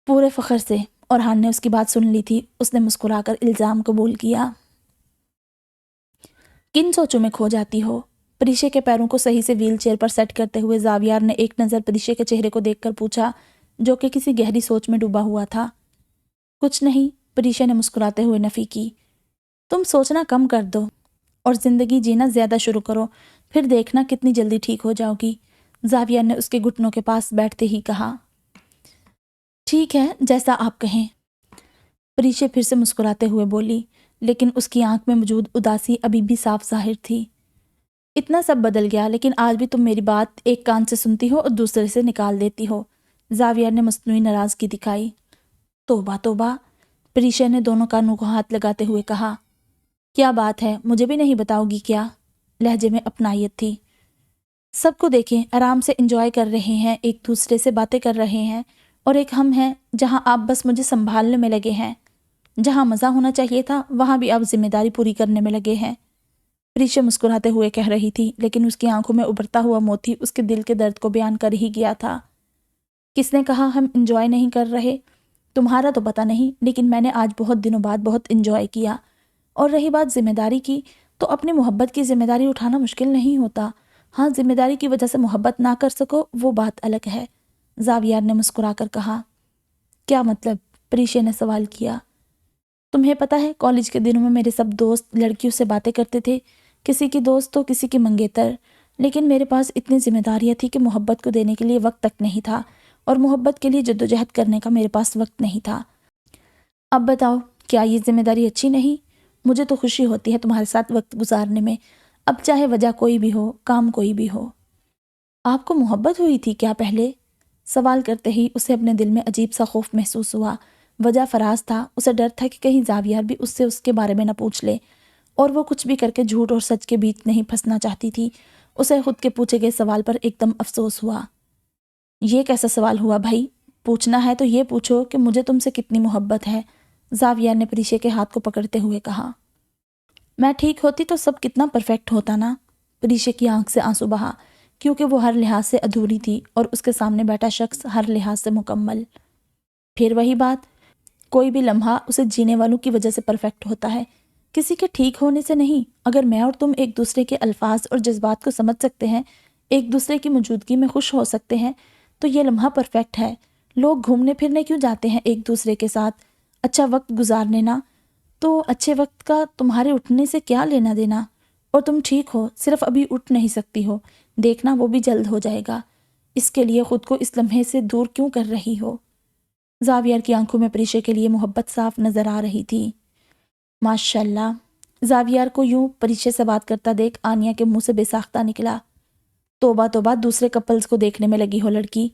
پورے فخر سے۔ اورحان نے اس کی بات سن لی تھی، اس نے مسکرا کر الزام قبول کیا۔ کن سوچوں میں کھو جاتی ہو؟ پریشے کے پیروں کو صحیح سے ویل چیئر پر سیٹ کرتے ہوئے زاویار نے ایک نظر پریشے کے چہرے کو دیکھ کر پوچھا، جو کہ کسی گہری سوچ میں ڈوبا ہوا تھا۔ کچھ نہیں، پریشے نے مسکراتے ہوئے نفی کی۔ تم سوچنا کم کر دو اور زندگی جینا زیادہ شروع کرو، پھر دیکھنا کتنی جلدی ٹھیک ہو جاؤ گی، زاویار نے اس کے گھٹنوں کے پاس بیٹھتے ہی کہا۔ ٹھیک ہے، جیسا آپ کہیں، پریشے پھر سے مسکراتے ہوئے بولی، لیکن اس کی آنکھ میں موجود اداسی ابھی بھی صاف ظاہر تھی۔ اتنا سب بدل گیا، لیکن آج بھی تم میری بات ایک کان سے سنتی ہو اور دوسرے سے نکال دیتی ہو، زاویار نے مصنوعی ناراضگی دکھائی۔ توبہ توبہ، پریشے نے دونوں کانوں کو ہاتھ لگاتے ہوئے کہا۔ کیا بات ہے، مجھے بھی نہیں بتاؤ گی کیا؟ لہجے میں اپنائیت تھی۔ سب کو دیکھیں، آرام سے انجوائے کر رہے ہیں، ایک دوسرے سے باتیں کر رہے ہیں، اور ایک ہم ہیں جہاں آپ بس مجھے سنبھالنے میں لگے ہیں۔ جہاں مزہ ہونا چاہیے تھا وہاں بھی آپ ذمہ داری پوری کرنے میں لگے ہیں، پریشا مسکراتے ہوئے کہہ رہی تھی، لیکن اس کی آنکھوں میں ابھرتا ہوا موتی اس کے دل کے درد کو بیان کر ہی گیا تھا۔ کس نے کہا ہم انجوائے نہیں کر رہے؟ تمہارا تو پتہ نہیں، لیکن میں نے آج بہت دنوں بعد بہت انجوائے کیا۔ اور رہی بات ذمہ داری کی، تو اپنی محبت کی ذمہ داری اٹھانا مشکل نہیں ہوتا۔ ہاں، ذمہ داری کی وجہ سے محبت نہ کر سکو وہ بات الگ ہے، زاویار نے مسکرا کر کہا۔ کیا مطلب؟ پریشے نے سوال کیا۔ تمہیں پتہ ہے، کالج کے دنوں میں میرے سب دوست لڑکیوں سے باتیں کرتے تھے، کسی کی دوست تو کسی کی منگیتر، لیکن میرے پاس اتنی ذمہ داریاں تھی کہ محبت کو دینے کے لیے وقت تک نہیں تھا، اور محبت کے لیے جدوجہد کرنے کا میرے پاس وقت نہیں تھا۔ اب بتاؤ، کیا یہ ذمہ داری اچھی نہیں؟ مجھے تو خوشی ہوتی ہے تمہارے ساتھ وقت گزارنے میں، اب چاہے وجہ کوئی بھی ہو، کام کوئی بھی ہو۔ آپ کو محبت ہوئی تھی کیا پہلے؟ سوال کرتے ہی اسے اپنے دل میں عجیب سا خوف محسوس ہوا۔ وجہ فراز تھا، اسے ڈر تھا کہ کہیں زاویار بھی اس سے اس کے بارے میں نہ پوچھ لے، اور وہ کچھ بھی کر کے جھوٹ اور سچ کے بیچ نہیں پھنسنا چاہتی تھی۔ اسے خود کے پوچھے گئے سوال پر ایک دم افسوس ہوا۔ یہ کیسا سوال ہوا بھائی؟ پوچھنا ہے تو یہ پوچھو کہ مجھے تم سے کتنی محبت ہے، زاویار نے پریشے کے ہاتھ کو پکڑتے ہوئے کہا۔ میں ٹھیک ہوتی تو سب کتنا پرفیکٹ ہوتا نا؟ پریشے کی آنکھ سے آنسو بہا، کیونکہ وہ ہر لحاظ سے ادھوری تھی اور اس کے سامنے بیٹھا شخص ہر لحاظ سے مکمل۔ پھر وہی بات، کوئی بھی لمحہ اسے جینے والوں کی وجہ سے پرفیکٹ ہوتا ہے، کسی کے ٹھیک ہونے سے نہیں۔ اگر میں اور تم ایک دوسرے کے الفاظ اور جذبات کو سمجھ سکتے ہیں، ایک دوسرے کی موجودگی میں خوش ہو سکتے ہیں، تو یہ لمحہ پرفیکٹ ہے۔ لوگ گھومنے پھرنے کیوں جاتے ہیں ایک دوسرے کے ساتھ؟ اچھا وقت گزارنے نا؟ تو اچھے وقت کا تمہارے اٹھنے سے کیا لینا دینا؟ اور تم ٹھیک ہو، صرف ابھی اٹھ نہیں سکتی ہو، دیکھنا وہ بھی جلد ہو جائے گا۔ اس کے لیے خود کو اس لمحے سے دور کیوں کر رہی ہو؟ زاویار کی آنکھوں میں پریشے کے لیے محبت صاف نظر آ رہی تھی۔ ماشاءاللہ، زاویار کو یوں پریشے سے بات کرتا دیکھ آنیا کے منہ سے بے ساختہ نکلا۔ توبہ توبہ، دوسرے کپلز کو دیکھنے میں لگی ہو لڑکی،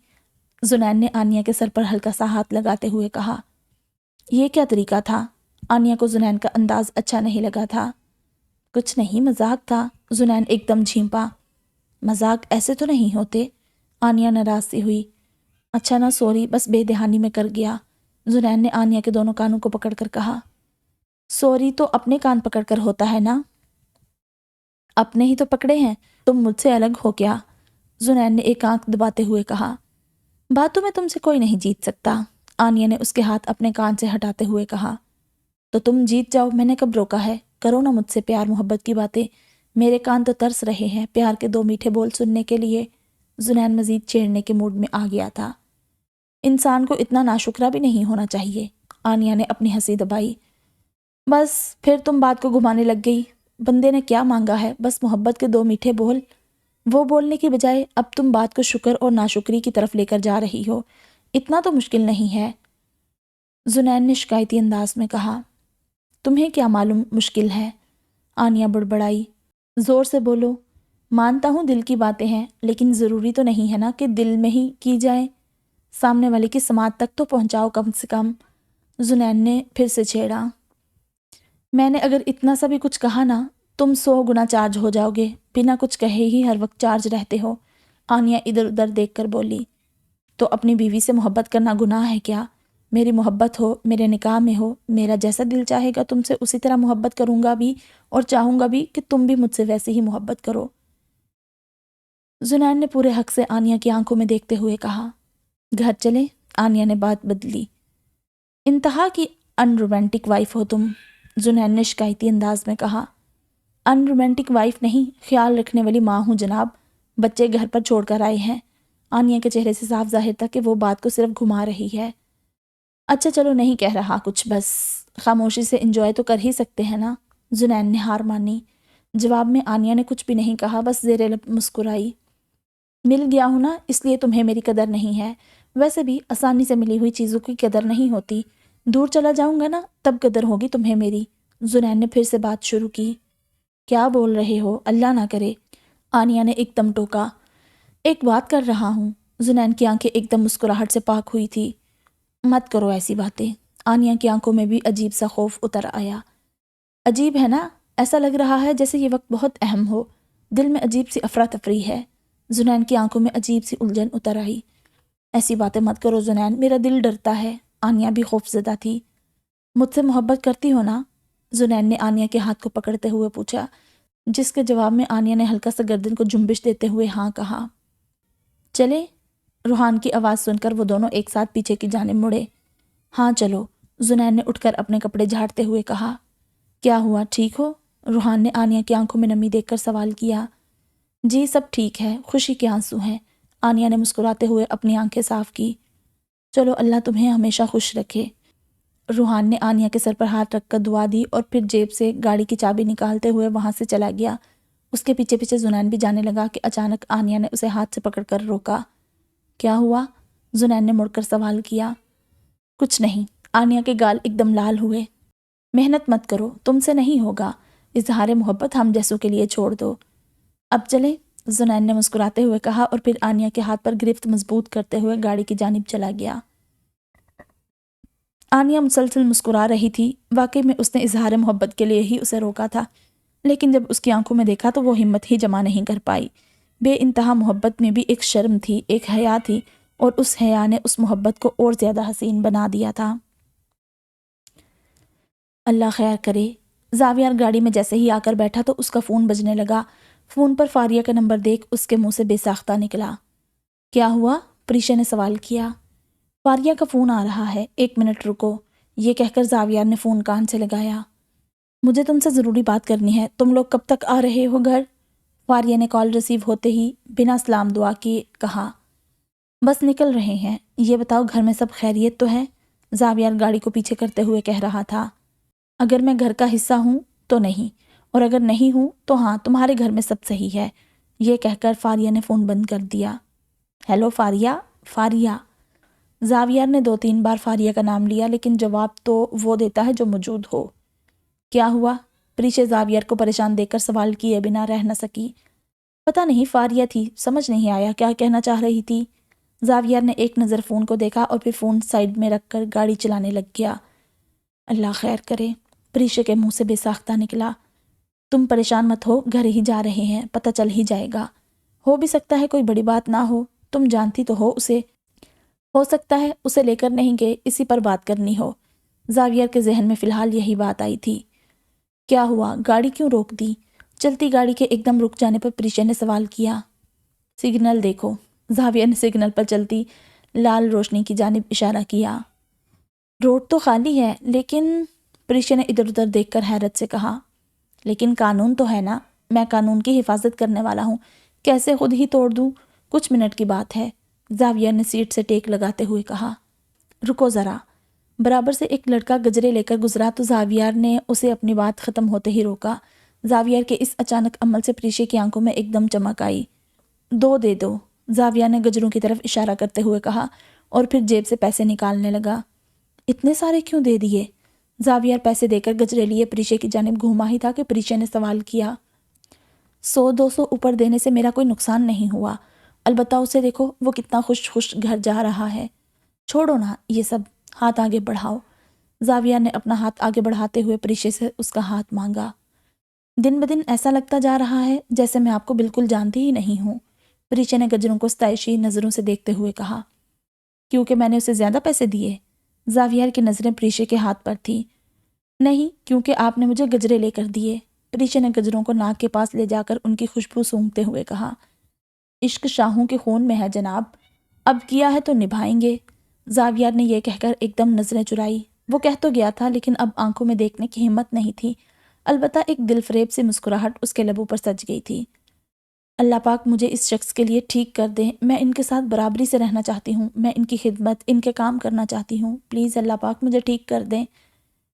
زنین نے آنیا کے سر پر ہلکا سا ہاتھ لگاتے ہوئے کہا۔ یہ کیا طریقہ تھا؟ آنیا کو زنین کا انداز اچھا نہیں لگا تھا۔ کچھ نہیں، مذاق تھا، زنین ایک دم جھیمپا۔ مذاق ایسے تو نہیں ہوتے، آنیا ناراض سی ہوئی۔ اچھا نا، سوری، بس بے دہانی میں کر گیا، زنین نے آنیا کے دونوں کانوں کو پکڑ کر کہا۔ سوری تو اپنے کان پکڑ کر ہوتا ہے نا؟ اپنے ہی تو پکڑے ہیں، تم مجھ سے الگ ہو کیا؟ زنین نے ایک آنکھ دباتے ہوئے کہا۔ باتوں میں تم سے کوئی نہیں جیت سکتا، آنیا نے اس کے ہاتھ اپنے کان سے ہٹاتے ہوئے کہا۔ تو تم جیت جاؤ، میں نے کب روکا ہے؟ کرو نا مجھ سے پیار محبت کی باتیں، میرے کان تو ترس رہے ہیں پیار کے دو میٹھے بول سننے کے لیے۔ زنین مزید چھیڑنے کے موڈ میں آ گیا تھا۔ انسان کو اتنا ناشکرا بھی نہیں ہونا چاہیے، آنیا نے اپنی ہنسی دبائی۔ بس پھر تم بات کو گھمانے لگ گئی، بندے نے کیا مانگا ہے؟ بس محبت کے دو میٹھے بول، وہ بولنے کی بجائے اب تم بات کو شکر اور ناشکری کی طرف لے کر جا رہی ہو، اتنا تو مشکل نہیں ہے، زنین نے شکایتی انداز میں کہا۔ تمہیں کیا معلوم مشکل ہے؟ آنیا بڑبڑائی۔ زور سے بولو، مانتا ہوں دل کی باتیں ہیں، لیکن ضروری تو نہیں ہے نا کہ دل میں ہی کی جائیں، سامنے والے کی سماعت تک تو پہنچاؤ کم سے کم، زنین نے پھر سے چھیڑا۔ میں نے اگر اتنا سا بھی کچھ کہا نا، تم 100 گنا چارج ہو جاؤ گے، بنا کچھ کہے ہی ہر وقت چارج رہتے ہو۔ آنیا ادھر ادھر دیکھ کر بولی۔ تو اپنی بیوی سے محبت کرنا گناہ ہے کیا؟ میری محبت ہو، میرے نکاح میں ہو، میرا جیسا دل چاہے گا تم سے اسی طرح محبت کروں گا بھی، اور چاہوں گا بھی کہ تم بھی مجھ سے ویسے ہی محبت کرو۔ زنین نے پورے حق سے آنیا کی آنکھوں میں دیکھتے ہوئے کہا۔ گھر چلیں؟ آنیا نے بات بدلی۔ انتہا کی ان رومانٹک وائف ہو تم، زنین نے شکایتی انداز میں کہا۔ ان رومانٹک وائف نہیں، خیال رکھنے والی ماں ہوں جناب، بچے گھر پر چھوڑ کر آئے ہیں۔ آنیا کے چہرے سے صاف ظاہر تھا کہ وہ بات کو صرف گھما رہی ہے۔ اچھا چلو، نہیں کہہ رہا کچھ، بس خاموشی سے انجوائے تو کر ہی سکتے ہیں نا، زنین نے ہار مانی۔ جواب میں آنیا نے کچھ بھی نہیں کہا، بس زیر لب مسکرائی۔ مل گیا ہوں نا، اس لیے تمہیں میری قدر نہیں ہے، ویسے بھی آسانی سے ملی ہوئی چیزوں کی قدر نہیں ہوتی، دور چلا جاؤں گا نا تب قدر ہوگی تمہیں میری، زنین نے پھر سے بات شروع کی۔ کیا بول رہے ہو، اللہ نہ کرے، آنیا نے ایک دم ٹوکا۔ ایک بات کر رہا ہوں، زنین کی آنکھیں ایک دم مسکراہٹ سے پاک ہوئی تھی۔ مت کرو ایسی باتیں، آنیا کی آنکھوں میں بھی عجیب سا خوف اتر آیا۔ عجیب ہے نا، ایسا لگ رہا ہے جیسے یہ وقت بہت اہم ہو، دل میں عجیب سی افراتفری ہے، زنین کی آنکھوں میں عجیب سی الجھن اتر آئی۔ ایسی باتیں مت کرو زنین، میرا دل ڈرتا ہے، آنیا بھی خوف زدہ تھی۔ مجھ سے محبت کرتی ہو نا، زنین نے آنیا کے ہاتھ کو پکڑتے ہوئے پوچھا، جس کے جواب میں آنیا نے ہلکا سا گردن کو جنبش دیتے ہوئے ہاں کہا۔ چلے؟ روحان کی آواز سن کر وہ دونوں ایک ساتھ پیچھے کی جانب مڑے۔ ہاں چلو، زنین نے اٹھ کر اپنے کپڑے جھاڑتے ہوئے کہا۔ کیا ہوا، ٹھیک ہو؟ روحان نے آنیا کی آنکھوں میں نمی دیکھ کر سوال کیا۔ جی سب ٹھیک ہے، خوشی کے آنسو ہیں، آنیا نے مسکراتے ہوئے اپنی آنکھیں صاف کی۔ چلو اللہ تمہیں ہمیشہ خوش رکھے۔ روحان نے آنیا کے سر پر ہاتھ رکھ کر دعا دی اور پھر جیب سے گاڑی کی چابی نکالتے ہوئے وہاں سے چلا گیا۔ اس کے پیچھے پیچھے زنین بھی جانے لگا کہ اچانک آنیا نے اسے ہاتھ سے پکڑ کر روکا۔ کیا ہوا؟ زنین نے مڑ کر سوال کیا۔ کچھ نہیں، آنیا کے گال ایک دم لال ہوئے۔ محنت مت کرو، تم سے نہیں ہوگا، اظہار محبت ہم جیسوں کے لیے چھوڑ دو۔ اب چلیں، زنین نے مسکراتے ہوئے کہا اور پھر آنیا کے ہاتھ پر گرفت مضبوط کرتے ہوئے گاڑی کی جانب چلا گیا۔ آنیا مسلسل مسکرا رہی تھی، واقعی میں اس نے اظہار محبت کے لیے ہی اسے روکا تھا، لیکن جب اس کی آنکھوں میں دیکھا تو وہ ہمت ہی جمع نہیں کر پائی۔ بے انتہا محبت میں بھی ایک شرم تھی، ایک حیا تھی، اور اس حیا نے اس محبت کو اور زیادہ حسین بنا دیا تھا۔ اللہ خیر کرے، زاویار گاڑی میں جیسے ہی آ کر بیٹھا تو اس کا فون بجنے لگا۔ فون پر فاریہ کا نمبر دیکھ اس کے منہ سے بے ساختہ نکلا۔ کیا ہوا؟ پریشا نے سوال کیا۔ فاریہ کا فون آ رہا ہے، 1 منٹ رکو، یہ کہہ کر زاویار نے فون کان سے لگایا۔ مجھے تم سے ضروری بات کرنی ہے، تم لوگ کب تک آ رہے ہو گھر؟ فاریہ نے کال ریسیو ہوتے ہی بنا سلام دعا کیے کہا۔ بس نکل رہے ہیں، یہ بتاؤ گھر میں سب خیریت تو ہے؟ زاویار گاڑی کو پیچھے کرتے ہوئے کہہ رہا تھا۔ اگر میں گھر کا حصہ ہوں تو نہیں، اور اگر نہیں ہوں تو ہاں، تمہارے گھر میں سب صحیح ہے، یہ کہہ کر فاریہ نے فون بند کر دیا۔ ہیلو فاریہ، فاریہ۔ زاویار نے 2-3 بار فاریہ کا نام لیا، لیکن جواب تو وہ دیتا ہے جو موجود ہو۔ کیا ہوا؟ پریشا زاویار کو پریشان دیکھ کر سوال کیے بنا رہ نہ سکی۔ پتہ نہیں، فاریہ تھی، سمجھ نہیں آیا کیا کہنا چاہ رہی تھی۔ زاویار نے ایک نظر فون کو دیکھا اور پھر فون سائیڈ میں رکھ کر گاڑی چلانے لگ گیا۔ اللہ خیر کرے، پریشا کے منہ سے بے ساختہ نکلا۔ تم پریشان مت ہو، گھر ہی جا رہے ہیں، پتہ چل ہی جائے گا، ہو بھی سکتا ہے کوئی بڑی بات نہ ہو، تم جانتی تو ہو اسے، ہو سکتا ہے اسے لے کر نہیں گئے، اسی پر بات کرنی ہو۔ زاویار کے ذہن میں فی الحال یہی بات آئی تھی۔ کیا ہوا، گاڑی کیوں روک دی؟ چلتی گاڑی کے ایک دم رک جانے پر پریشا نے سوال کیا۔ سگنل دیکھو، زاویار نے سگنل پر چلتی لال روشنی کی جانب اشارہ کیا۔ روڈ تو خالی ہے، لیکن پریشا نے ادھر ادھر دیکھ کر حیرت سے کہا۔ لیکن قانون تو ہے نا، میں قانون کی حفاظت کرنے والا ہوں، کیسے خود ہی توڑ دوں؟ کچھ منٹ کی بات ہے، زاویار نے سیٹ سے ٹیک لگاتے ہوئے کہا۔ رکو ذرا، برابر سے ایک لڑکا گجرے لے کر گزرا تو زاویار نے اسے اپنی بات ختم ہوتے ہی روکا۔ زاویار کے اس اچانک عمل سے پریشا کی آنکھوں میں ایک دم چمک آئی۔ 2 دے دو، زاویار نے گجروں کی طرف اشارہ کرتے ہوئے کہا اور پھر جیب سے پیسے نکالنے لگا۔ اتنے سارے کیوں دے دیے؟ زاویار پیسے دے کر گجرے لیے پریشا کی جانب گھوما ہی تھا کہ پریشا نے سوال کیا۔ 100-200 اوپر دینے سے میرا کوئی نقصان نہیں ہوا، البتہ اسے دیکھو، وہ کتنا خوش گھر جا رہا ہے۔ چھوڑو نا یہ سب، ہاتھ آگے بڑھاؤ۔ زاویہ نے اپنا ہاتھ آگے بڑھاتے ہوئے پریشے سے اس کا ہاتھ مانگا۔ دن بدن ایسا لگتا جا رہا ہے جیسے میں آپ کو بالکل جانتی ہی نہیں ہوں، پریچے نے گجروں کو ستائشی نظروں سے دیکھتے ہوئے کہا۔ کیونکہ میں نے اسے زیادہ پیسے دیے؟ زاویہ کی نظریں پریشے کے ہاتھ پر تھی۔ نہیں، کیونکہ آپ نے مجھے گجرے لے کر دیے، پریچے نے گجروں کو ناک کے پاس لے جا کر ان کی خوشبو سونگھتے ہوئے کہا۔ عشق شاہوں کے خون میں ہے جناب، اب کیا ہے تو نبھائیں گے۔ زاویہ نے یہ کہہ کر ایک دم نظریں چرائی۔ وہ کہہ تو گیا تھا لیکن اب آنکھوں میں دیکھنے کی ہمت نہیں تھی، البتہ ایک دل فریب سی مسکراہٹ اس کے لبوں پر سج گئی تھی۔ اللہ پاک مجھے اس شخص کے لیے ٹھیک کر دے، میں ان کے ساتھ برابری سے رہنا چاہتی ہوں، میں ان کی خدمت، ان کے کام کرنا چاہتی ہوں، پلیز اللہ پاک مجھے ٹھیک کر دیں۔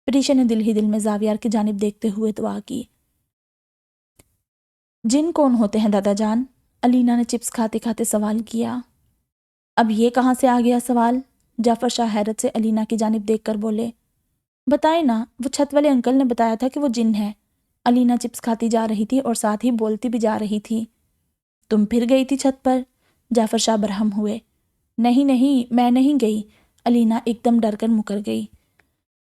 پریشا نے دل ہی دل میں زاویہ کی جانب دیکھتے ہوئے دعا کی۔ جن کون ہوتے ہیں دادا جان؟ علینا نے چپس کھاتے کھاتے سوال کیا۔ اب یہ کہاں سے آ گیا سوال؟ جعفر شاہ حیرت سے علینا کی جانب دیکھ کر بولے۔ بتائے نا، وہ چھت والے انکل نے بتایا تھا کہ وہ جن ہے۔ علینا چپس کھاتی جا رہی تھی اور ساتھ ہی بولتی بھی جا رہی تھی۔ تم پھر گئی تھی چھت پر؟ جعفر شاہ برہم ہوئے۔ نہیں نہیں، میں نہیں گئی۔ علینا ایک دم ڈر کر مکر گئی۔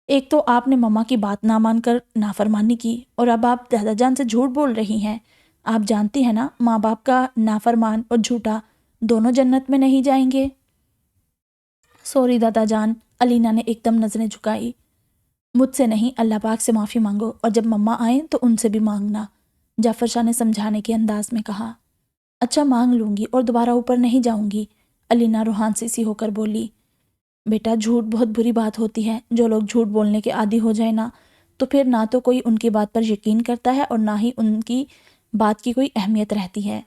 ایک تو آپ نے مما کی بات نہ مان کر نافرمانی کی، اور اب آپ دادا جان سے جھوٹ بول رہی ہیں۔ آپ جانتی ہیں نا، ماں باپ کا نافرمان اور جھوٹا دونوں جنت میں نہیں جائیں گے۔ سوری دادا جان، علینا نے ایک دم نظریں جھکائی۔ مجھ سے نہیں، اللہ پاک سے معافی مانگو، اور جب مما آئیں تو ان سے بھی مانگنا، جعفر شاہ نے سمجھانے کے انداز میں کہا۔ اچھا مانگ لوں گی اور دوبارہ اوپر نہیں جاؤں گی، علینا روحان سی ہو کر بولی۔ بیٹا جھوٹ بہت بری بات ہوتی ہے، جو لوگ جھوٹ بولنے کے عادی ہو جائے نا، تو پھر نہ تو کوئی ان کی بات پر یقین کرتا ہے اور نہ ہی ان کی بات کی کوئی اہمیت رہتی ہے۔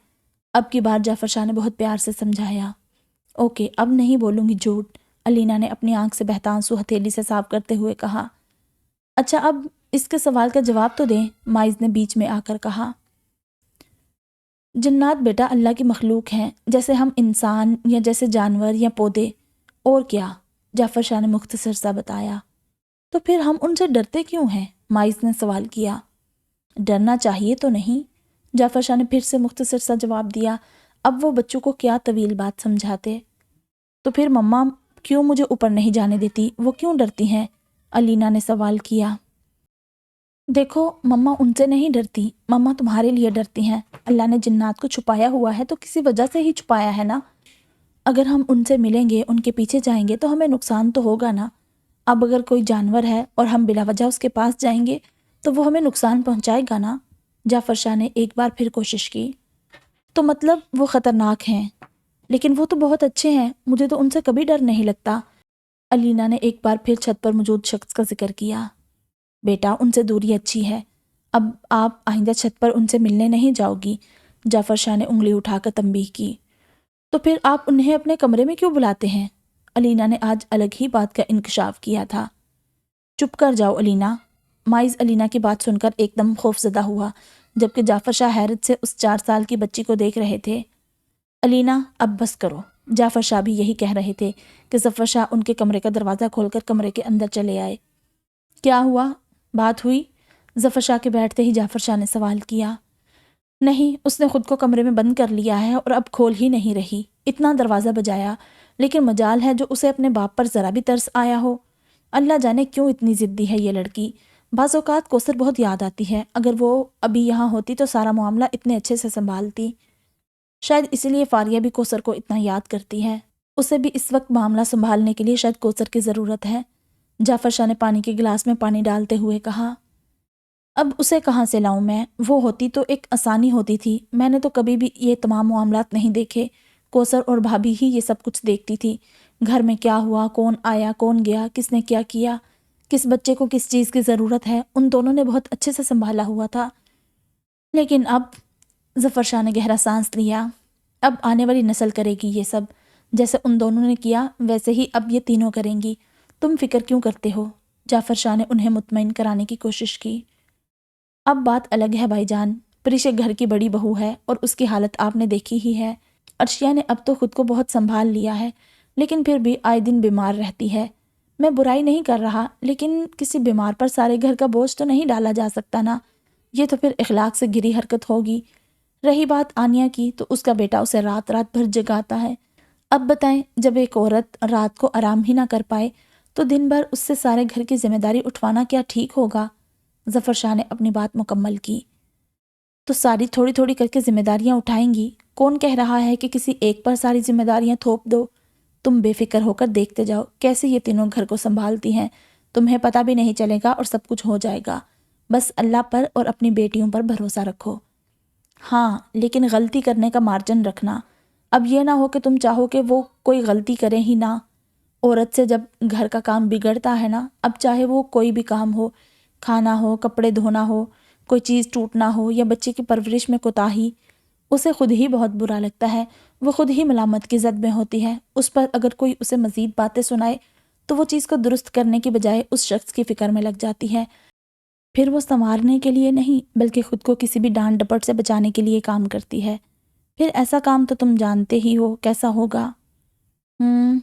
اب کی بار جعفر شاہ نے بہت پیار سے سمجھایا۔ اوکے، اب نہیں بولوں گی جھوٹ، علینا نے اپنی آنکھ سے بہتا آنسو ہتھیلی سے صاف کرتے ہوئے کہا۔ اچھا اب اس کے سوال کا جواب تو دیں، مائز نے بیچ میں آ کر کہا۔ جنات بیٹا اللہ کی مخلوق ہیں، جیسے ہم انسان یا جیسے جانور یا پودے، اور کیا، جعفر شاہ نے مختصر سا بتایا۔ تو پھر ہم ان سے ڈرتے کیوں ہیں؟ مائز نے سوال کیا۔ ڈرنا چاہیے تو نہیں، جعفر شاہ نے پھر سے مختصر سا جواب دیا۔ اب وہ بچوں کو کیا طویل بات سمجھاتے۔ تو پھر مما کیوں مجھے اوپر نہیں جانے دیتی، وہ کیوں ڈرتی ہیں؟ علینا نے سوال کیا۔ دیکھو مما ان سے نہیں ڈرتی، مما تمہارے لیے ڈرتی ہیں۔ اللہ نے جنات کو چھپایا ہوا ہے تو کسی وجہ سے ہی چھپایا ہے نا۔ اگر ہم ان سے ملیں گے، ان کے پیچھے جائیں گے تو ہمیں نقصان تو ہوگا نا۔ اب اگر کوئی جانور ہے اور ہم بلا وجہ اس کے پاس جائیں گے تو وہ ہمیں نقصان پہنچائے گا نا۔ جعفر شاہ نے ایک بار پھر کوشش کی۔ تو مطلب وہ خطرناک ہیں، لیکن وہ تو بہت اچھے ہیں، مجھے تو ان سے کبھی ڈر نہیں لگتا۔ علینا نے ایک بار پھر چھت پر موجود شخص کا ذکر کیا۔ بیٹا ان سے دوری اچھی ہے، اب آپ آئندہ چھت پر ان سے ملنے نہیں جاؤ گی، جعفر شاہ نے انگلی اٹھا کر تنبیہ کی۔ تو پھر آپ انہیں اپنے کمرے میں کیوں بلاتے ہیں؟ علینا نے آج الگ ہی بات کا انکشاف کیا تھا۔ چپ کر جاؤ علینا، مائز علینا کی بات سن کر ایک دم خوف زدہ ہوا، جبکہ جعفر شاہ حیرت سے اس 4 سال کی بچی کو دیکھ رہے تھے۔ علینا اب بس کرو، جعفر شاہ بھی یہی کہہ رہے تھے کہ ظفر شاہ ان کے کمرے کا دروازہ کھول کر کمرے کے اندر چلے آئے۔ کیا ہوا؟ بات ہوئی؟ ظفر شاہ کے بیٹھتے ہی جعفر شاہ نے سوال کیا۔ نہیں، اس نے خود کو کمرے میں بند کر لیا ہے اور اب کھول ہی نہیں رہی، اتنا دروازہ بجایا، لیکن مجال ہے جو اسے اپنے باپ پر ذرا بھی ترس آیا ہو۔ اللہ جانے کیوں اتنی ضدی ہے یہ لڑکی۔ بعض اوقات کوثر بہت یاد آتی ہے، اگر وہ ابھی یہاں ہوتی تو سارا معاملہ اتنے اچھے سے سنبھالتی۔ شاید اسی لیے فاریہ بھی کوثر کو اتنا یاد کرتی ہے، اسے بھی اس وقت معاملہ سنبھالنے کے لیے شاید کوثر کی ضرورت ہے۔ جعفر شاہ نے پانی کے گلاس میں پانی ڈالتے ہوئے کہا۔ اب اسے کہاں سے لاؤں میں؟ وہ ہوتی تو ایک آسانی ہوتی تھی، میں نے تو کبھی بھی یہ تمام معاملات نہیں دیکھے، کوثر اور بھابھی ہی یہ سب کچھ دیکھتی تھی، گھر میں کیا ہوا، کون آیا کون گیا، کس نے کیا کیا، کس بچے کو کس چیز کی ضرورت ہے، ان دونوں نے بہت اچھے سے سنبھالا ہوا تھا۔ لیکن اب، ظفر شاہ نے گہرا سانس لیا، اب آنے والی نسل کرے گی یہ سب، جیسے ان دونوں نے کیا ویسے ہی اب یہ تینوں کریں گی، تم فکر کیوں کرتے ہو؟ جعفر شاہ نے انہیں مطمئن کرانے کی کوشش کی۔ اب بات الگ ہے بھائی جان، پریشے گھر کی بڑی بہو ہے اور اس کی حالت آپ نے دیکھی ہی ہے۔ عرشیہ نے اب تو خود کو بہت سنبھال لیا ہے، لیکن پھر بھی آئے دن بیمار رہتی ہے۔ میں برائی نہیں کر رہا، لیکن کسی بیمار پر سارے گھر کا بوجھ تو نہیں ڈالا جا سکتا نا، یہ تو پھر اخلاق سے گری حرکت ہوگی۔ رہی بات آنیہ کی، تو اس کا بیٹا اسے رات رات بھر جگاتا ہے، اب بتائیں، جب ایک عورت رات کو آرام ہی نہ کر پائے تو دن بھر اس سے سارے گھر کی ذمہ داری اٹھوانا کیا ٹھیک ہوگا؟ ظفر شاہ نے اپنی بات مکمل کی۔ تو ساری تھوڑی تھوڑی کر کے ذمہ داریاں اٹھائیں گی؟ کون کہہ رہا ہے کہ کسی ایک پر ساری ذمہ داریاں تھوپ دو؟ تم بے فکر ہو کر دیکھتے جاؤ کیسے یہ تینوں گھر کو سنبھالتی ہیں، تمہیں پتہ بھی نہیں چلے گا اور سب کچھ ہو جائے گا۔ بس اللہ پر اور اپنی بیٹیوں پر بھروسہ رکھو۔ ہاں، لیکن غلطی کرنے کا مارجن رکھنا۔ اب یہ نہ ہو کہ تم چاہو کہ وہ کوئی غلطی کرے ہی نہ۔ عورت سے جب گھر کا کام بگڑتا ہے نا، اب چاہے وہ کوئی بھی کام ہو، کھانا ہو، کپڑے دھونا ہو، کوئی چیز ٹوٹنا ہو یا بچے کی پرورش میں کوتاہی، اسے خود ہی بہت برا لگتا ہے، وہ خود ہی ملامت کی زد میں ہوتی ہے۔ اس پر اگر کوئی اسے مزید باتیں سنائے تو وہ چیز کو درست کرنے کی بجائے اس شخص کی فکر میں لگ جاتی ہے، پھر وہ سنوارنے کے لیے نہیں بلکہ خود کو کسی بھی ڈانٹ ڈپٹ سے بچانے کے لیے کام کرتی ہے۔ پھر ایسا کام تو تم جانتے ہی ہو کیسا ہوگا۔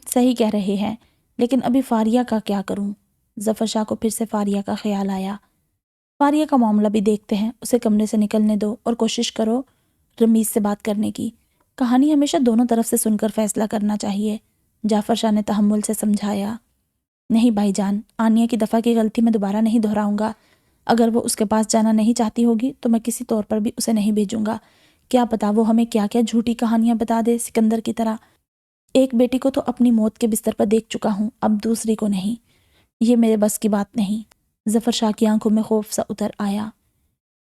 صحیح کہہ رہے ہیں، لیکن ابھی فاریہ کا کیا کروں؟ ظفر شاہ کو پھر سے فاریہ کا خیال آیا۔ فاریہ کا معاملہ بھی دیکھتے ہیں، اسے کمرے سے نکلنے دو اور کوشش کرو رمیز سے بات کرنے کی۔ کہانی ہمیشہ دونوں طرف سے سن کر فیصلہ کرنا چاہیے، جعفر شاہ نے تحمل سے سمجھایا۔ نہیں بھائی جان، آنیہ کی دفعہ کی غلطی میں دوبارہ نہیں دہراؤں گا۔ اگر وہ اس کے پاس جانا نہیں چاہتی ہوگی تو میں کسی طور پر بھی اسے نہیں بھیجوں گا۔ کیا پتا وہ ہمیں کیا کیا جھوٹی کہانیاں بتا دے سکندر کی طرح۔ ایک بیٹی کو تو اپنی موت کے بستر پر دیکھ چکا ہوں، اب دوسری کو نہیں۔ یہ میرے بس کی بات نہیں۔ ظفر شاہ کی آنکھوں میں خوف سا اتر آیا۔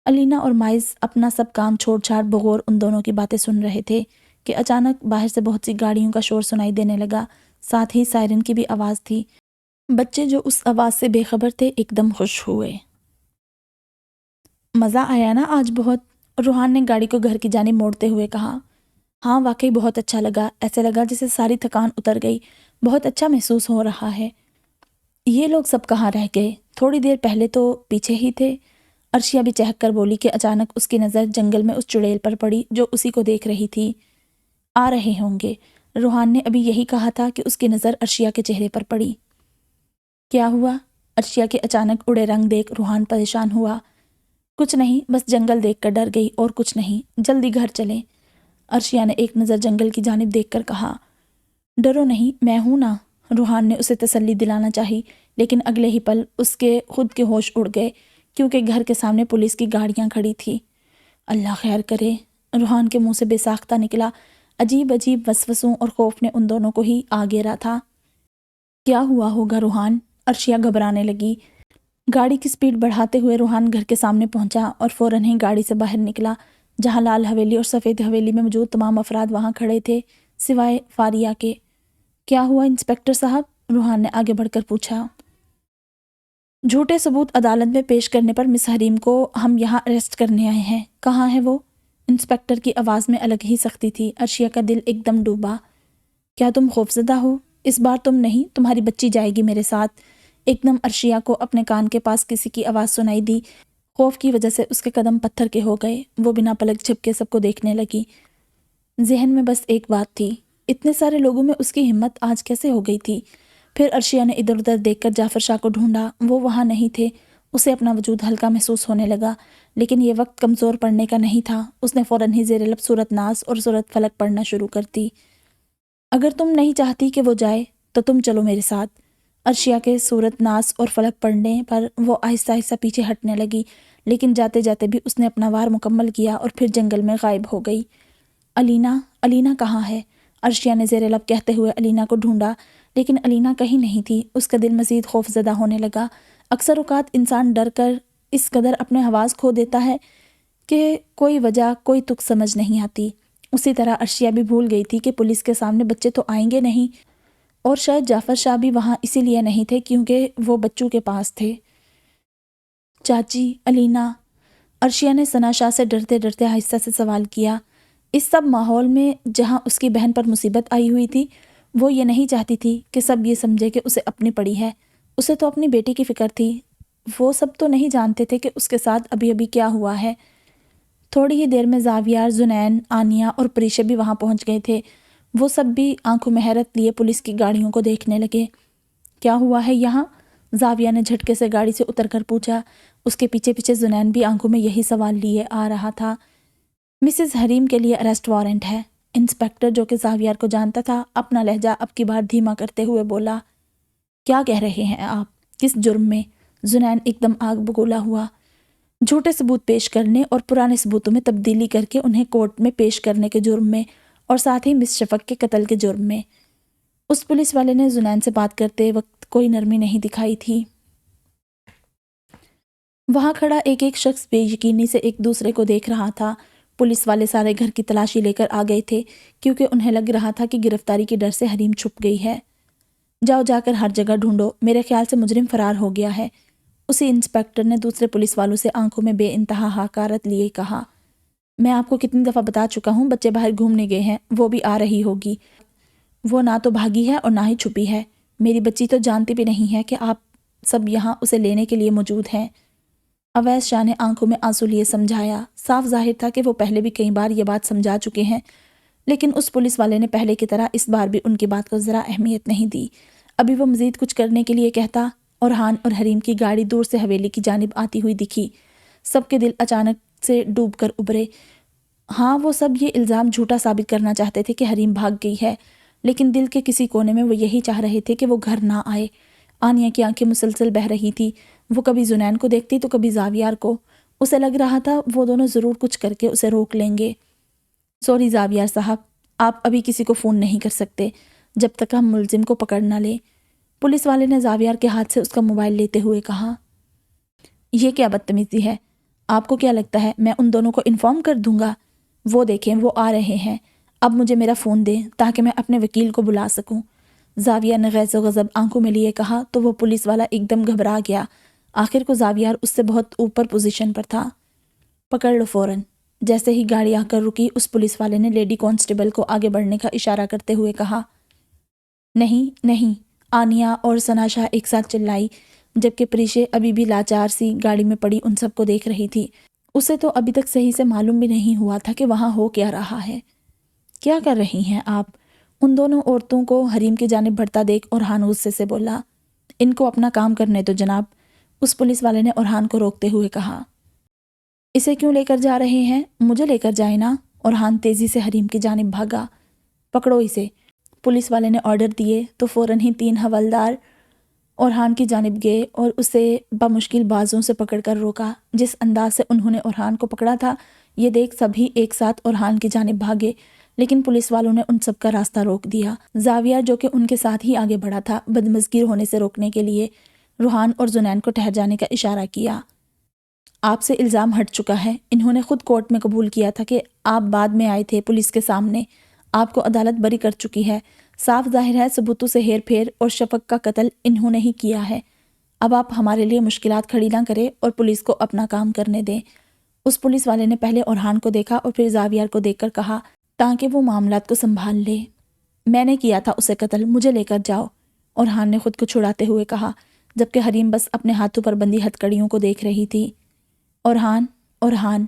علینا اور مائز اپنا سب کام چھوڑ چھاڑ بغور ان دونوں کی باتیں سن رہے تھے کہ اچانک باہر سے بہت سی گاڑیوں کا شور سنائی دینے لگا، ساتھ ہی سائرن کی بھی آواز تھی۔ بچے جو اس آواز سے بے خبر تھے ایک دم خوش ہوئے۔ مزہ آیا نا آج بہت؟ روحان نے گاڑی کو گھر کی جانب موڑتے ہوئے کہا۔ ہاں واقعی بہت اچھا لگا، ایسے لگا جسے ساری تھکان اتر گئی، بہت اچھا محسوس ہو رہا ہے۔ یہ لوگ سب کہاں رہ گئے؟ تھوڑی دیر پہلے تو پیچھے ہی تھے۔ عرشیہ بھی چہک کر بولی کہ اچانک اس کی نظر جنگل میں اس چڑیل پر پڑی جو اسی کو دیکھ رہی تھی۔ آ رہے ہوں گے۔ روحان نے ابھی یہی کہا تھا کہ اس کی نظر عرشیہ کے چہرے پر پڑی۔ کیا ہوا؟ عرشیہ کے اچانک اڑے رنگ دیکھ روحان پریشان ہوا۔ کچھ نہیں، بس جنگل دیکھ کر ڈر گئی اور کچھ نہیں، جلدی گھر چلیں۔ عرشیہ نے ایک نظر جنگل کی جانب دیکھ کر کہا۔ ڈرو نہیں، میں ہوں نا۔ روحان نے اسے تسلی دلانا چاہی، لیکن اگلے ہی پل اس کے خود کے ہوش اڑ گئے کیونکہ گھر کے سامنے پولیس کی گاڑیاں کھڑی تھی۔ اللہ خیر کرے، روحان کے منہ سے بے ساختہ نکلا۔ عجیب عجیب وسوسوں اور خوف نے ان دونوں کو ہی آ گھیرا تھا۔ کیا ہوا ہوگا روحان؟ عرشیہ گھبرانے لگی۔ گاڑی کی سپیڈ بڑھاتے ہوئے روحان گھر کے سامنے پہنچا اور فوراً ہی گاڑی سے باہر نکلا، جہاں لال حویلی اور سفید حویلی میں موجود تمام افراد وہاں کھڑے تھے سوائے فاریہ کے۔ کیا ہوا انسپکٹر صاحب؟ روحان نے آگے بڑھ کر پوچھا۔ جھوٹے ثبوت عدالت میں پیش کرنے پر مس حریم کو ہم یہاں اریسٹ کرنے آئے ہیں۔ کہاں ہے وہ؟ انسپکٹر کی آواز میں الگ ہی سختی تھی۔ عرشیہ کا دل ایک دم ڈوبا۔ کیا تم خوفزدہ ہو؟ اس بار تم نہیں، تمہاری بچی جائے گی میرے ساتھ۔ ایک دم عرشیہ کو اپنے کان کے پاس کسی کی آواز سنائی دی۔ خوف کی وجہ سے اس کے قدم پتھر کے ہو گئے، وہ بنا پلک جھپکے سب کو دیکھنے لگی۔ ذہن میں بس ایک بات تھی، اتنے سارے لوگوں میں اس کی ہمت آج کیسے ہو گئی تھی؟ پھر عرشیہ نے ادھر ادھر دیکھ کر جعفر شاہ کو ڈھونڈا، وہ وہاں نہیں تھے۔ اسے اپنا وجود ہلکا محسوس ہونے لگا، لیکن یہ وقت کمزور پڑنے کا نہیں تھا۔ اس نے فوراً ہی زیر لب سورۃ ناس اور سورۃ فلق پڑھنا شروع کر دی۔ اگر تم نہیں چاہتی کہ وہ جائے تو تم چلو میرے ساتھ۔ عرشیہ کے سورۃ ناس اور فلق پڑھنے پر وہ آہستہ آہستہ پیچھے ہٹنے لگی، لیکن جاتے جاتے بھی اس نے اپنا وار مکمل کیا اور پھر جنگل میں غائب ہو گئی۔ علینا، علینا کہاں ہے؟ عرشیہ نے زیر لب کہتے ہوئے علینا کو ڈھونڈا، لیکن علینا کہیں نہیں تھی۔ اس کا دل مزید خوف زدہ ہونے لگا۔ اکثر اوقات انسان ڈر کر اس قدر اپنے حواس کھو دیتا ہے کہ کوئی وجہ، کوئی تک سمجھ نہیں آتی۔ اسی طرح عرشیہ بھی بھول گئی تھی کہ پولیس کے سامنے بچے تو آئیں گے نہیں، اور شاید جعفر شاہ بھی وہاں اسی لیے نہیں تھے کیونکہ وہ بچوں کے پاس تھے۔ چاچی، علینا، عرشیہ نے ثنا شاہ سے ڈرتے ڈرتے آہستہ سے سوال کیا۔ اس سب ماحول میں جہاں اس کی بہن پر مصیبت آئی ہوئی تھی، وہ یہ نہیں چاہتی تھی کہ سب یہ سمجھے کہ اسے اپنی پڑی ہے۔ اسے تو اپنی بیٹی کی فکر تھی۔ وہ سب تو نہیں جانتے تھے کہ اس کے ساتھ ابھی ابھی کیا ہوا ہے۔ تھوڑی ہی دیر میں زاویار، زنین، آنیہ اور پریشا بھی وہاں پہنچ گئے تھے۔ وہ سب بھی آنکھوں میں حیرت لیے پولیس کی گاڑیوں کو دیکھنے لگے۔ کیا ہوا ہے یہاں؟ زاویہ نے جھٹکے سے گاڑی سے اتر کر پوچھا۔ اس کے پیچھے پیچھے زنین بھی آنکھوں میں یہی سوال لیے آ رہا تھا۔ مسز حریم کے لیے اریسٹ وارنٹ ہے۔ انسپیکٹر جو کہ زاویار کو جانتا تھا اپنا لہجہ اب کی بار دھیما کرتے ہوئے بولا، کیا کہہ رہے ہیں آپ؟ کس جرم میں؟ زنین ایک دم آگ بگولا ہوا۔ جھوٹے ثبوت پیش کرنے اور پرانے ثبوتوں میں تبدیلی کر کے انہیں کورٹ میں پیش کرنے کے جرم میں، اور ساتھ ہی مس شفق کے قتل کے جرم میں۔ اس پولیس والے نے زنین سے بات کرتے وقت کوئی نرمی نہیں دکھائی تھی۔ وہاں کھڑا ایک ایک شخص بے یقینی سے ایک دوسرے کو دیکھ رہا تھا۔ پولیس والے سارے گھر کی تلاشی لے کر آ گئے تھے کیونکہ انہیں لگ رہا تھا کہ گرفتاری کے ڈر سے حریم چھپ گئی ہے۔ جاؤ جا کر ہر جگہ ڈھونڈو، میرے خیال سے مجرم فرار ہو گیا ہے، اسی انسپیکٹر نے دوسرے پولیس والوں سے آنکھوں میں بے انتہا حقارت لیے کہا۔ میں آپ کو کتنی دفعہ بتا چکا ہوں بچے باہر گھومنے گئے ہیں، وہ بھی آ رہی ہوگی۔ وہ نہ تو بھاگی ہے اور نہ ہی چھپی ہے۔ میری بچی تو جانتی بھی نہیں ہے کہ آپ سب یہاں اسے لینے کے لیے موجود ہیں۔ اویس شاہ نے آنکھوں میں آنسو لیے سمجھایا۔ صاف ظاہر تھا کہ وہ پہلے بھی کئی بار یہ بات سمجھا چکے ہیں، لیکن اس پولیس والے نے پہلے کی طرح اس بار بھی ان کی بات کو ذرا اہمیت نہیں دی۔ ابھی وہ مزید کچھ کرنے کے لیے کہتا، اورحان اور حریم کی گاڑی دور سے حویلی کی جانب آتی ہوئی دکھی۔ سب کے دل اچانک سے ڈوب کر ابھرے۔ ہاں، وہ سب یہ الزام جھوٹا ثابت کرنا چاہتے تھے کہ حریم بھاگ گئی ہے، لیکن دل کے کسی کونے میں وہ یہی چاہ رہے تھے کہ وہ گھر نہ آئے۔ آنیہ کی آنکھیں مسلسل بہہ رہی تھی۔ وہ کبھی زنین کو دیکھتی تو کبھی زاویار کو۔ اسے لگ رہا تھا وہ دونوں ضرور کچھ کر کے اسے روک لیں گے۔ سوری زاویار صاحب، آپ ابھی کسی کو فون نہیں کر سکتے جب تک ہم ملزم کو پکڑ نہ لیں۔ پولیس والے نے زاویار کے ہاتھ سے اس کا موبائل لیتے ہوئے کہا۔ یہ کیا بدتمیزی ہے؟ آپ کو کیا لگتا ہے میں ان دونوں کو انفارم کر دوں گا؟ وہ دیکھیں، وہ آ رہے ہیں۔ اب مجھے میرا فون دیں تاکہ میں اپنے وکیل کو بلا سکوں۔ زاویار نے غیظ و غضب آنکھوں میں لیے کہا تو وہ پولیس والا ایک دم گھبرا گیا۔ آخر کو زاویار اس سے بہت اوپر پوزیشن پر تھا۔ پکڑ لو فوراً۔ جیسے ہی گاڑی آ کر رکی، اس پولیس والے نے لیڈی کانسٹیبل کو آگے بڑھنے کا اشارہ کرتے ہوئے کہا۔ نہیں نہیں، آنیہ اور ثنا شاہ ایک ساتھ چلائی، جبکہ پریشے ابھی بھی لاچار سی گاڑی میں پڑی ان سب کو دیکھ رہی تھی۔ اسے تو ابھی تک صحیح سے معلوم بھی نہیں ہوا تھا کہ وہاں ہو کیا رہا ہے۔ کیا کر رہی ہیں آپ؟ ان دونوں عورتوں کو حریم کی جانب بڑھتا دیکھ اورحان غصے سے بولا۔ ان کو اپنا کام کرنے دو جناب، اس پولیس والے نے اورحان کو روکتے ہوئے کہا۔ اسے کیوں لے کر جا رہے ہیں؟ مجھے لے کر جائیں نا۔ اورحان تیزی سے حریم کی جانب بھاگا۔ پکڑو اسے، پولیس والے نے آرڈر دیے تو فوراً ہی 3 حوالدار اورحان کی جانب گئے اور اسے بمشکل بازوں سے پکڑ کر روکا۔ جس انداز سے انہوں نے اورحان کو پکڑا تھا، یہ دیکھ سبھی ایک ساتھ اورحان کی جانب بھاگے، لیکن پولیس والوں نے ان سب کا راستہ روک دیا۔ زاویار جو کہ ان کے ساتھ ہی آگے بڑھا تھا، بدمزگی ہونے سے روکنے کے لیے روحان اور زنین کو ٹھہر جانے کا اشارہ کیا۔ آپ سے الزام ہٹ چکا ہے۔ انہوں نے خود کورٹ میں قبول کیا تھا کہ آپ بعد میں آئے تھے پولیس کے سامنے۔ آپ کو عدالت بری کر چکی ہے۔ صاف ظاہر ہے ثبوتوں سے ہیر پھیر اور شفق کا قتل انہوں نے ہی کیا ہے۔ اب آپ ہمارے لیے مشکلات کھڑی نہ کریں اور پولیس کو اپنا کام کرنے دیں۔ اس پولیس والے نے پہلے اورحان کو دیکھا اور پھر زاویار کو دیکھ کر کہا تاکہ وہ معاملات کو سنبھال لے۔ میں نے کیا تھا اسے قتل، مجھے لے کر جاؤ، اورحان نے خود کو چھڑاتے ہوئے کہا، جبکہ حریم بس اپنے ہاتھوں پر بندھی ہتھکڑیوں کو دیکھ رہی تھی۔ اورحان،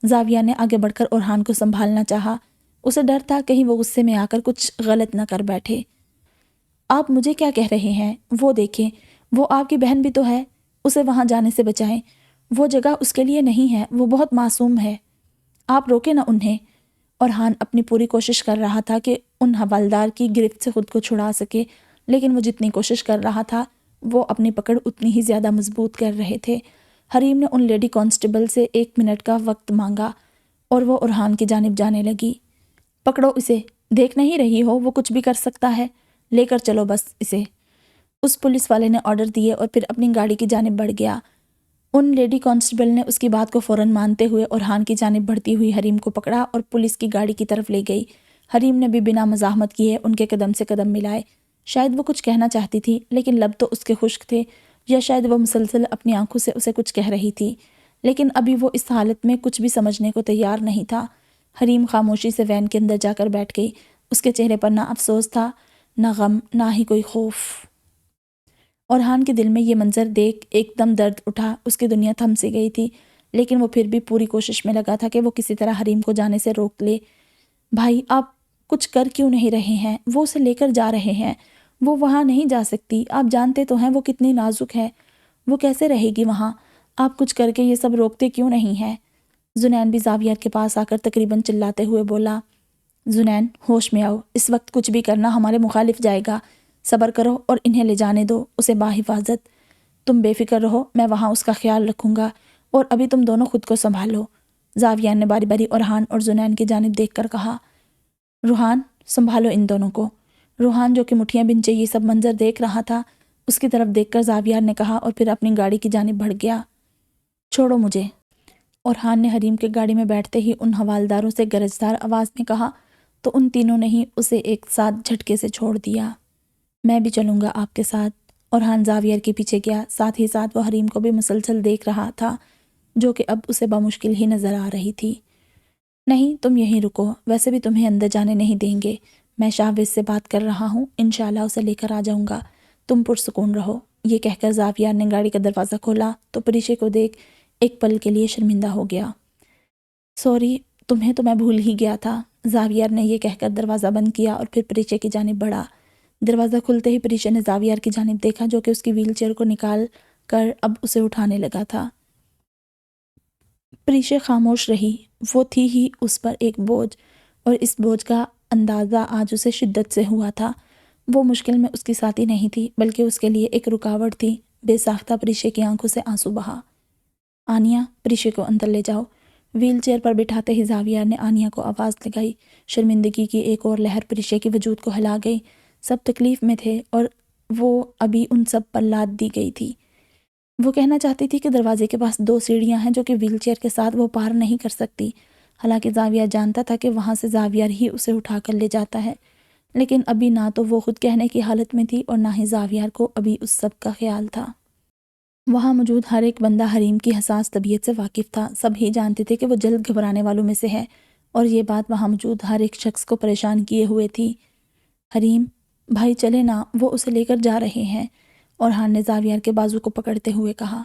زاویار نے آگے بڑھ کر اورحان کو سنبھالنا چاہا۔ اسے ڈر تھا کہیں وہ غصے میں آ کر کچھ غلط نہ کر بیٹھے۔ آپ مجھے کیا کہہ رہے ہیں؟ وہ دیکھیں، وہ آپ کی بہن بھی تو ہے، اسے وہاں جانے سے بچائیں۔ وہ جگہ اس کے لیے نہیں ہے، وہ بہت معصوم ہے، آپ روکیں نہ انہیں۔ اورحان اپنی پوری کوشش کر رہا تھا کہ ان حوالدار کی گرفت سے خود کو چھڑا سکے، لیکن وہ جتنی کوشش کر رہا تھا وہ اپنی پکڑ اتنی ہی زیادہ مضبوط کر رہے تھے۔ حریم نے ان لیڈی کانسٹیبل سے 1 منٹ کا وقت مانگا اور وہ اورحان کی جانب جانے لگی۔ پکڑو اسے، دیکھ نہیں رہی ہو وہ کچھ بھی کر سکتا ہے؟ لے کر چلو بس اسے، اس پولیس والے نے آرڈر دیے اور پھر اپنی گاڑی کی جانب بڑھ گیا۔ ان لیڈی کانسٹیبل نے اس کی بات کو فوراً مانتے ہوئے اورحان کی جانب بڑھتی ہوئی حریم کو پکڑا اور پولیس کی گاڑی کی طرف لے گئی۔ حریم نے بھی بنا مزاحمت کیے ان کے قدم سے قدم ملائے۔ شاید وہ کچھ کہنا چاہتی تھی لیکن لب تو اس کے خشک تھے، یا شاید وہ مسلسل اپنی آنکھوں سے اسے کچھ کہہ رہی تھی، لیکن ابھی وہ اس حالت میں کچھ بھی سمجھنے کو تیار نہیں تھا۔ حریم خاموشی سے وین کے اندر جا کر بیٹھ گئی۔ اس کے چہرے پر نہ افسوس تھا، نہ غم، نہ ہی کوئی خوف۔ اورحان کے دل میں یہ منظر دیکھ ایک دم درد اٹھا۔ اس کی دنیا تھم سی گئی تھی، لیکن وہ پھر بھی پوری کوشش میں لگا تھا کہ وہ کسی طرح حریم کو جانے سے روک لے۔ بھائی، آپ کچھ کر کیوں نہیں رہے ہیں؟ وہ اسے لے کر جا رہے ہیں، وہ وہاں نہیں جا سکتی، آپ جانتے تو ہیں وہ کتنی نازک ہے، وہ کیسے رہے گی وہاں؟ آپ کچھ کر کے یہ سب روکتے کیوں نہیں ہیں؟ زنین بھی زاویار کے پاس آ کر تقریباً چلاتے ہوئے بولا۔ زنین ہوش میں آؤ، اس وقت کچھ بھی کرنا ہمارے مخالف جائے گا، صبر کرو اور انہیں لے جانے دو، اسے باحفاظت، تم بے فکر رہو، میں وہاں اس کا خیال رکھوں گا، اور ابھی تم دونوں خود کو سنبھالو۔ زاویار نے باری باری اورحان اور زنین کی جانب دیکھ کر کہا، روحان سنبھالو ان دونوں کو۔ روحان جو کہ مٹھیاں بنچے یہ سب منظر دیکھ رہا تھا، اس کی طرف دیکھ کر زاویار نے کہا اور پھر اپنی گاڑی کی جانب بڑھ گیا۔ چھوڑو مجھے، اورحان نے حریم کے گاڑی میں بیٹھتے ہی ان حوالداروں سے گرجدار آواز میں کہا تو ان تینوں نے ہی اسے ایک ساتھ جھٹکے سے چھوڑ دیا۔ میں بھی چلوں گا آپ کے ساتھ۔ اورحان زاویار کے پیچھے گیا، ساتھ ہی ساتھ وہ حریم کو بھی مسلسل دیکھ رہا تھا جو کہ اب اسے بمشکل ہی نظر آ رہی تھی۔ نہیں تم یہیں رکو، ویسے بھی تمہیں اندر جانے نہیں دیں گے، میں شاہویز سے بات کر رہا ہوں، انشاءاللہ اسے لے کر آ جاؤں گا، تم پرسکون رہو۔ یہ کہہ کر زاویار نے گاڑی کا دروازہ کھولا تو پریشے کو دیکھ ایک پل کے لیے شرمندہ ہو گیا۔ سوری، تمہیں تو میں بھول ہی گیا تھا۔ زاویار نے یہ کہہ کر دروازہ بند کیا اور پھر پریشے کی جانب بڑھا۔ دروازہ کھلتے ہی پریشے نے زاویار کی جانب دیکھا جو کہ اس کی ویل چیئر کو نکال کر اب اسے اٹھانے لگا تھا۔ پریشے خاموش رہی، وہ تھی ہی اس پر ایک بوجھ، اور اس بوجھ کا اندازہ آج اسے شدت سے ہوا تھا۔ وہ مشکل میں اس کی ساتھی نہیں تھی بلکہ اس کے لیے ایک رکاوٹ تھی۔ بے ساختہ پریشے کی آنکھوں سے آنسو بہا۔ آنیہ، پریشے کو اندر لے جاؤ۔ ویل چیئر پر بٹھاتے ہی زاویار نے آنیہ کو آواز لگائی۔ شرمندگی کی ایک اور لہر پریشے کے وجود کو ہلا گئی۔ سب تکلیف میں تھے اور وہ ابھی ان سب پر لاد دی گئی تھی۔ وہ کہنا چاہتی تھی کہ دروازے کے پاس 2 سیڑھیاں ہیں جو کہ ویل چیئر کے ساتھ وہ پار نہیں کر سکتی، حالانکہ زاویار جانتا تھا کہ وہاں سے زاویار ہی اسے اٹھا کر لے جاتا ہے، لیکن ابھی نہ تو وہ خود کہنے کی حالت میں تھی اور نہ ہی زاویار کو ابھی اس سب کا خیال تھا۔ وہاں موجود ہر ایک بندہ حریم کی حساس طبیعت سے واقف تھا، سب ہی جانتے تھے کہ وہ جلد گھبرانے والوں میں سے ہے، اور یہ بات وہاں موجود ہر ایک شخص کو پریشان کیے ہوئے تھی۔ حریم، بھائی چلے نا، وہ اسے لے کر جا رہے ہیں، اورحان نے زاویار کے بازو کو پکڑتے ہوئے کہا۔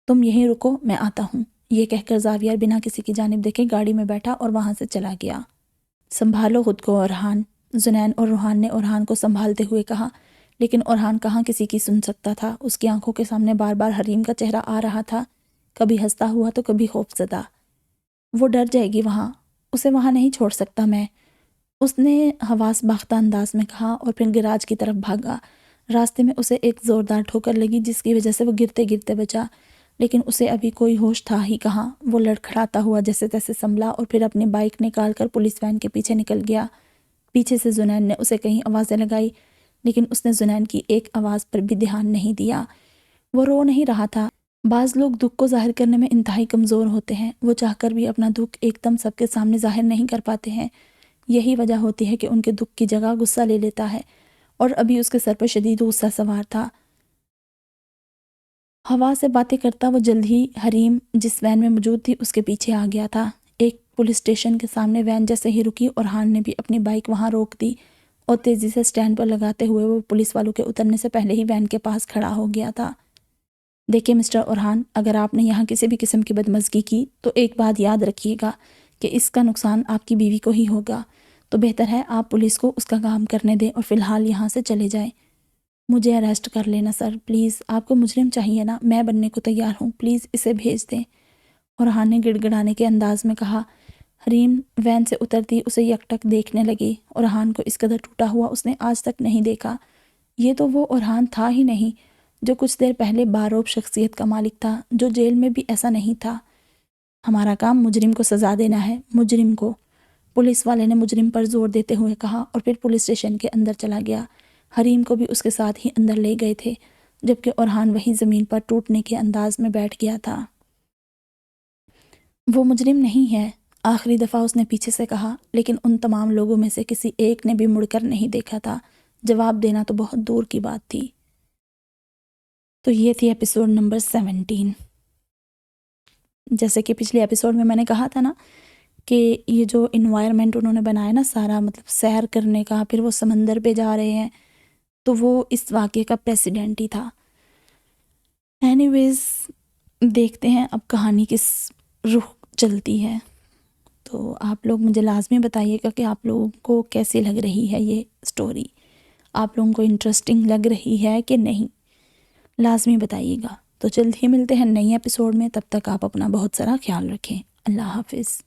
تم یہیں رکو، میں آتا ہوں۔ یہ کہہ کر زاویار بنا کسی کی جانب دیکھے گاڑی میں بیٹھا اور وہاں سے چلا گیا۔ سنبھالو خود کو اورحان، زنین اور روحان نے اورحان کو سنبھالتے ہوئے کہا، لیکن اورحان کہاں کسی کی سن سکتا تھا۔ اس کی آنکھوں کے سامنے بار بار حریم کا چہرہ آ رہا تھا، کبھی ہنستا ہوا تو کبھی خوف زدہ۔ وہ ڈر جائے گی وہاں، اسے وہاں نہیں چھوڑ سکتا میں، اس نے حواس باختہ انداز میں کہا اور پھر گراج کی طرف بھاگا۔ راستے میں اسے ایک زوردار ٹھوکر لگی جس کی وجہ سے وہ گرتے گرتے بچا، لیکن اسے ابھی کوئی ہوش تھا ہی کہاں۔ وہ لڑکھڑاتا ہوا جیسے تیسے سنبھلا اور پھر اپنی بائک نکال کر پولیس وین کے پیچھے نکل گیا۔ پیچھے سے زنین نے اسے کئی آوازیں لگائی، لیکن اس نے زنین کی ایک آواز پر بھی دھیان نہیں دیا۔ وہ رو نہیں رہا تھا۔ بعض لوگ دکھ کو ظاہر کرنے میں انتہائی کمزور ہوتے ہیں، وہ چاہ کر بھی اپنا دکھ ایک دم سب کے سامنے ظاہر نہیں کر پاتے ہیں۔ یہی وجہ ہوتی ہے کہ ان کے دکھ کی جگہ غصہ لے لیتا ہے، اور ابھی اس کے سر پر شدید غصہ سوار تھا۔ ہوا سے باتیں کرتا وہ جلد ہی حریم جس وین میں موجود تھی اس کے پیچھے آ گیا تھا۔ ایک پولیس اسٹیشن کے سامنے وین جیسے ہی رکی، اورحان نے بھی اپنی بائک وہاں روک دی اور تیزی سے سٹینڈ پر لگاتے ہوئے وہ پولیس والوں کے اترنے سے پہلے ہی وین کے پاس کھڑا ہو گیا تھا۔ دیکھیں مسٹر اورحان، اگر آپ نے یہاں کسی بھی قسم کی بدمزگی کی تو ایک بات یاد رکھیے گا کہ اس کا نقصان آپ کی بیوی کو ہی ہوگا، تو بہتر ہے آپ پولیس کو اس کا کام کرنے دیں اور فی الحال یہاں سے چلے جائیں۔ مجھے اریسٹ کر لینا سر، پلیز، آپ کو مجرم چاہیے نا، میں بننے کو تیار ہوں، پلیز اسے بھیج دیں۔ اورحان نے گڑ گڑانے کے انداز میں کہا۔ حریم وین سے اترتی اسے یکٹک دیکھنے لگی۔ اورحان کو اس قدر ٹوٹا ہوا اس نے آج تک نہیں دیکھا۔ یہ تو وہ اورحان تھا ہی نہیں جو کچھ دیر پہلے باروب شخصیت کا مالک تھا، جو جیل میں بھی ایسا نہیں تھا۔ ہمارا کام مجرم کو سزا دینا ہے، مجرم کو، پولیس والے نے مجرم پر زور دیتے ہوئے کہا اور پھر پولیس اسٹیشن کے اندر چلا گیا۔ حریم کو بھی اس کے ساتھ ہی اندر لے گئے تھے، جبکہ اورحان وہیں زمین پر ٹوٹنے کے انداز میں بیٹھ گیا تھا۔ وہ مجرم نہیں ہے، آخری دفعہ اس نے پیچھے سے کہا، لیکن ان تمام لوگوں میں سے کسی ایک نے بھی مڑ کر نہیں دیکھا تھا۔ جواب دینا تو بہت دور کی بات تھی۔ تو یہ تھی ایپیسوڈ نمبر 17۔ جیسے کہ پچھلے ایپیسوڈ میں نے کہا تھا نا کہ یہ جو انوائرمنٹ انہوں نے بنایا نا سارا، مطلب سیر کرنے کا، پھر وہ سمندر پہ جا رہے ہیں، تو وہ اس واقعے کا پریسیڈنٹ ہی تھا۔ اینی ویز دیکھتے ہیں اب کہانی کس رخ چلتی ہے۔ تو آپ لوگ مجھے لازمی بتائیے گا کہ آپ لوگوں کو کیسی لگ رہی ہے یہ سٹوری، آپ لوگوں کو انٹرسٹنگ لگ رہی ہے کہ نہیں، لازمی بتائیے گا۔ تو جلد ہی ملتے ہیں نئی ایپیسوڈ میں، تب تک آپ اپنا بہت سارا خیال رکھیں۔ اللہ حافظ۔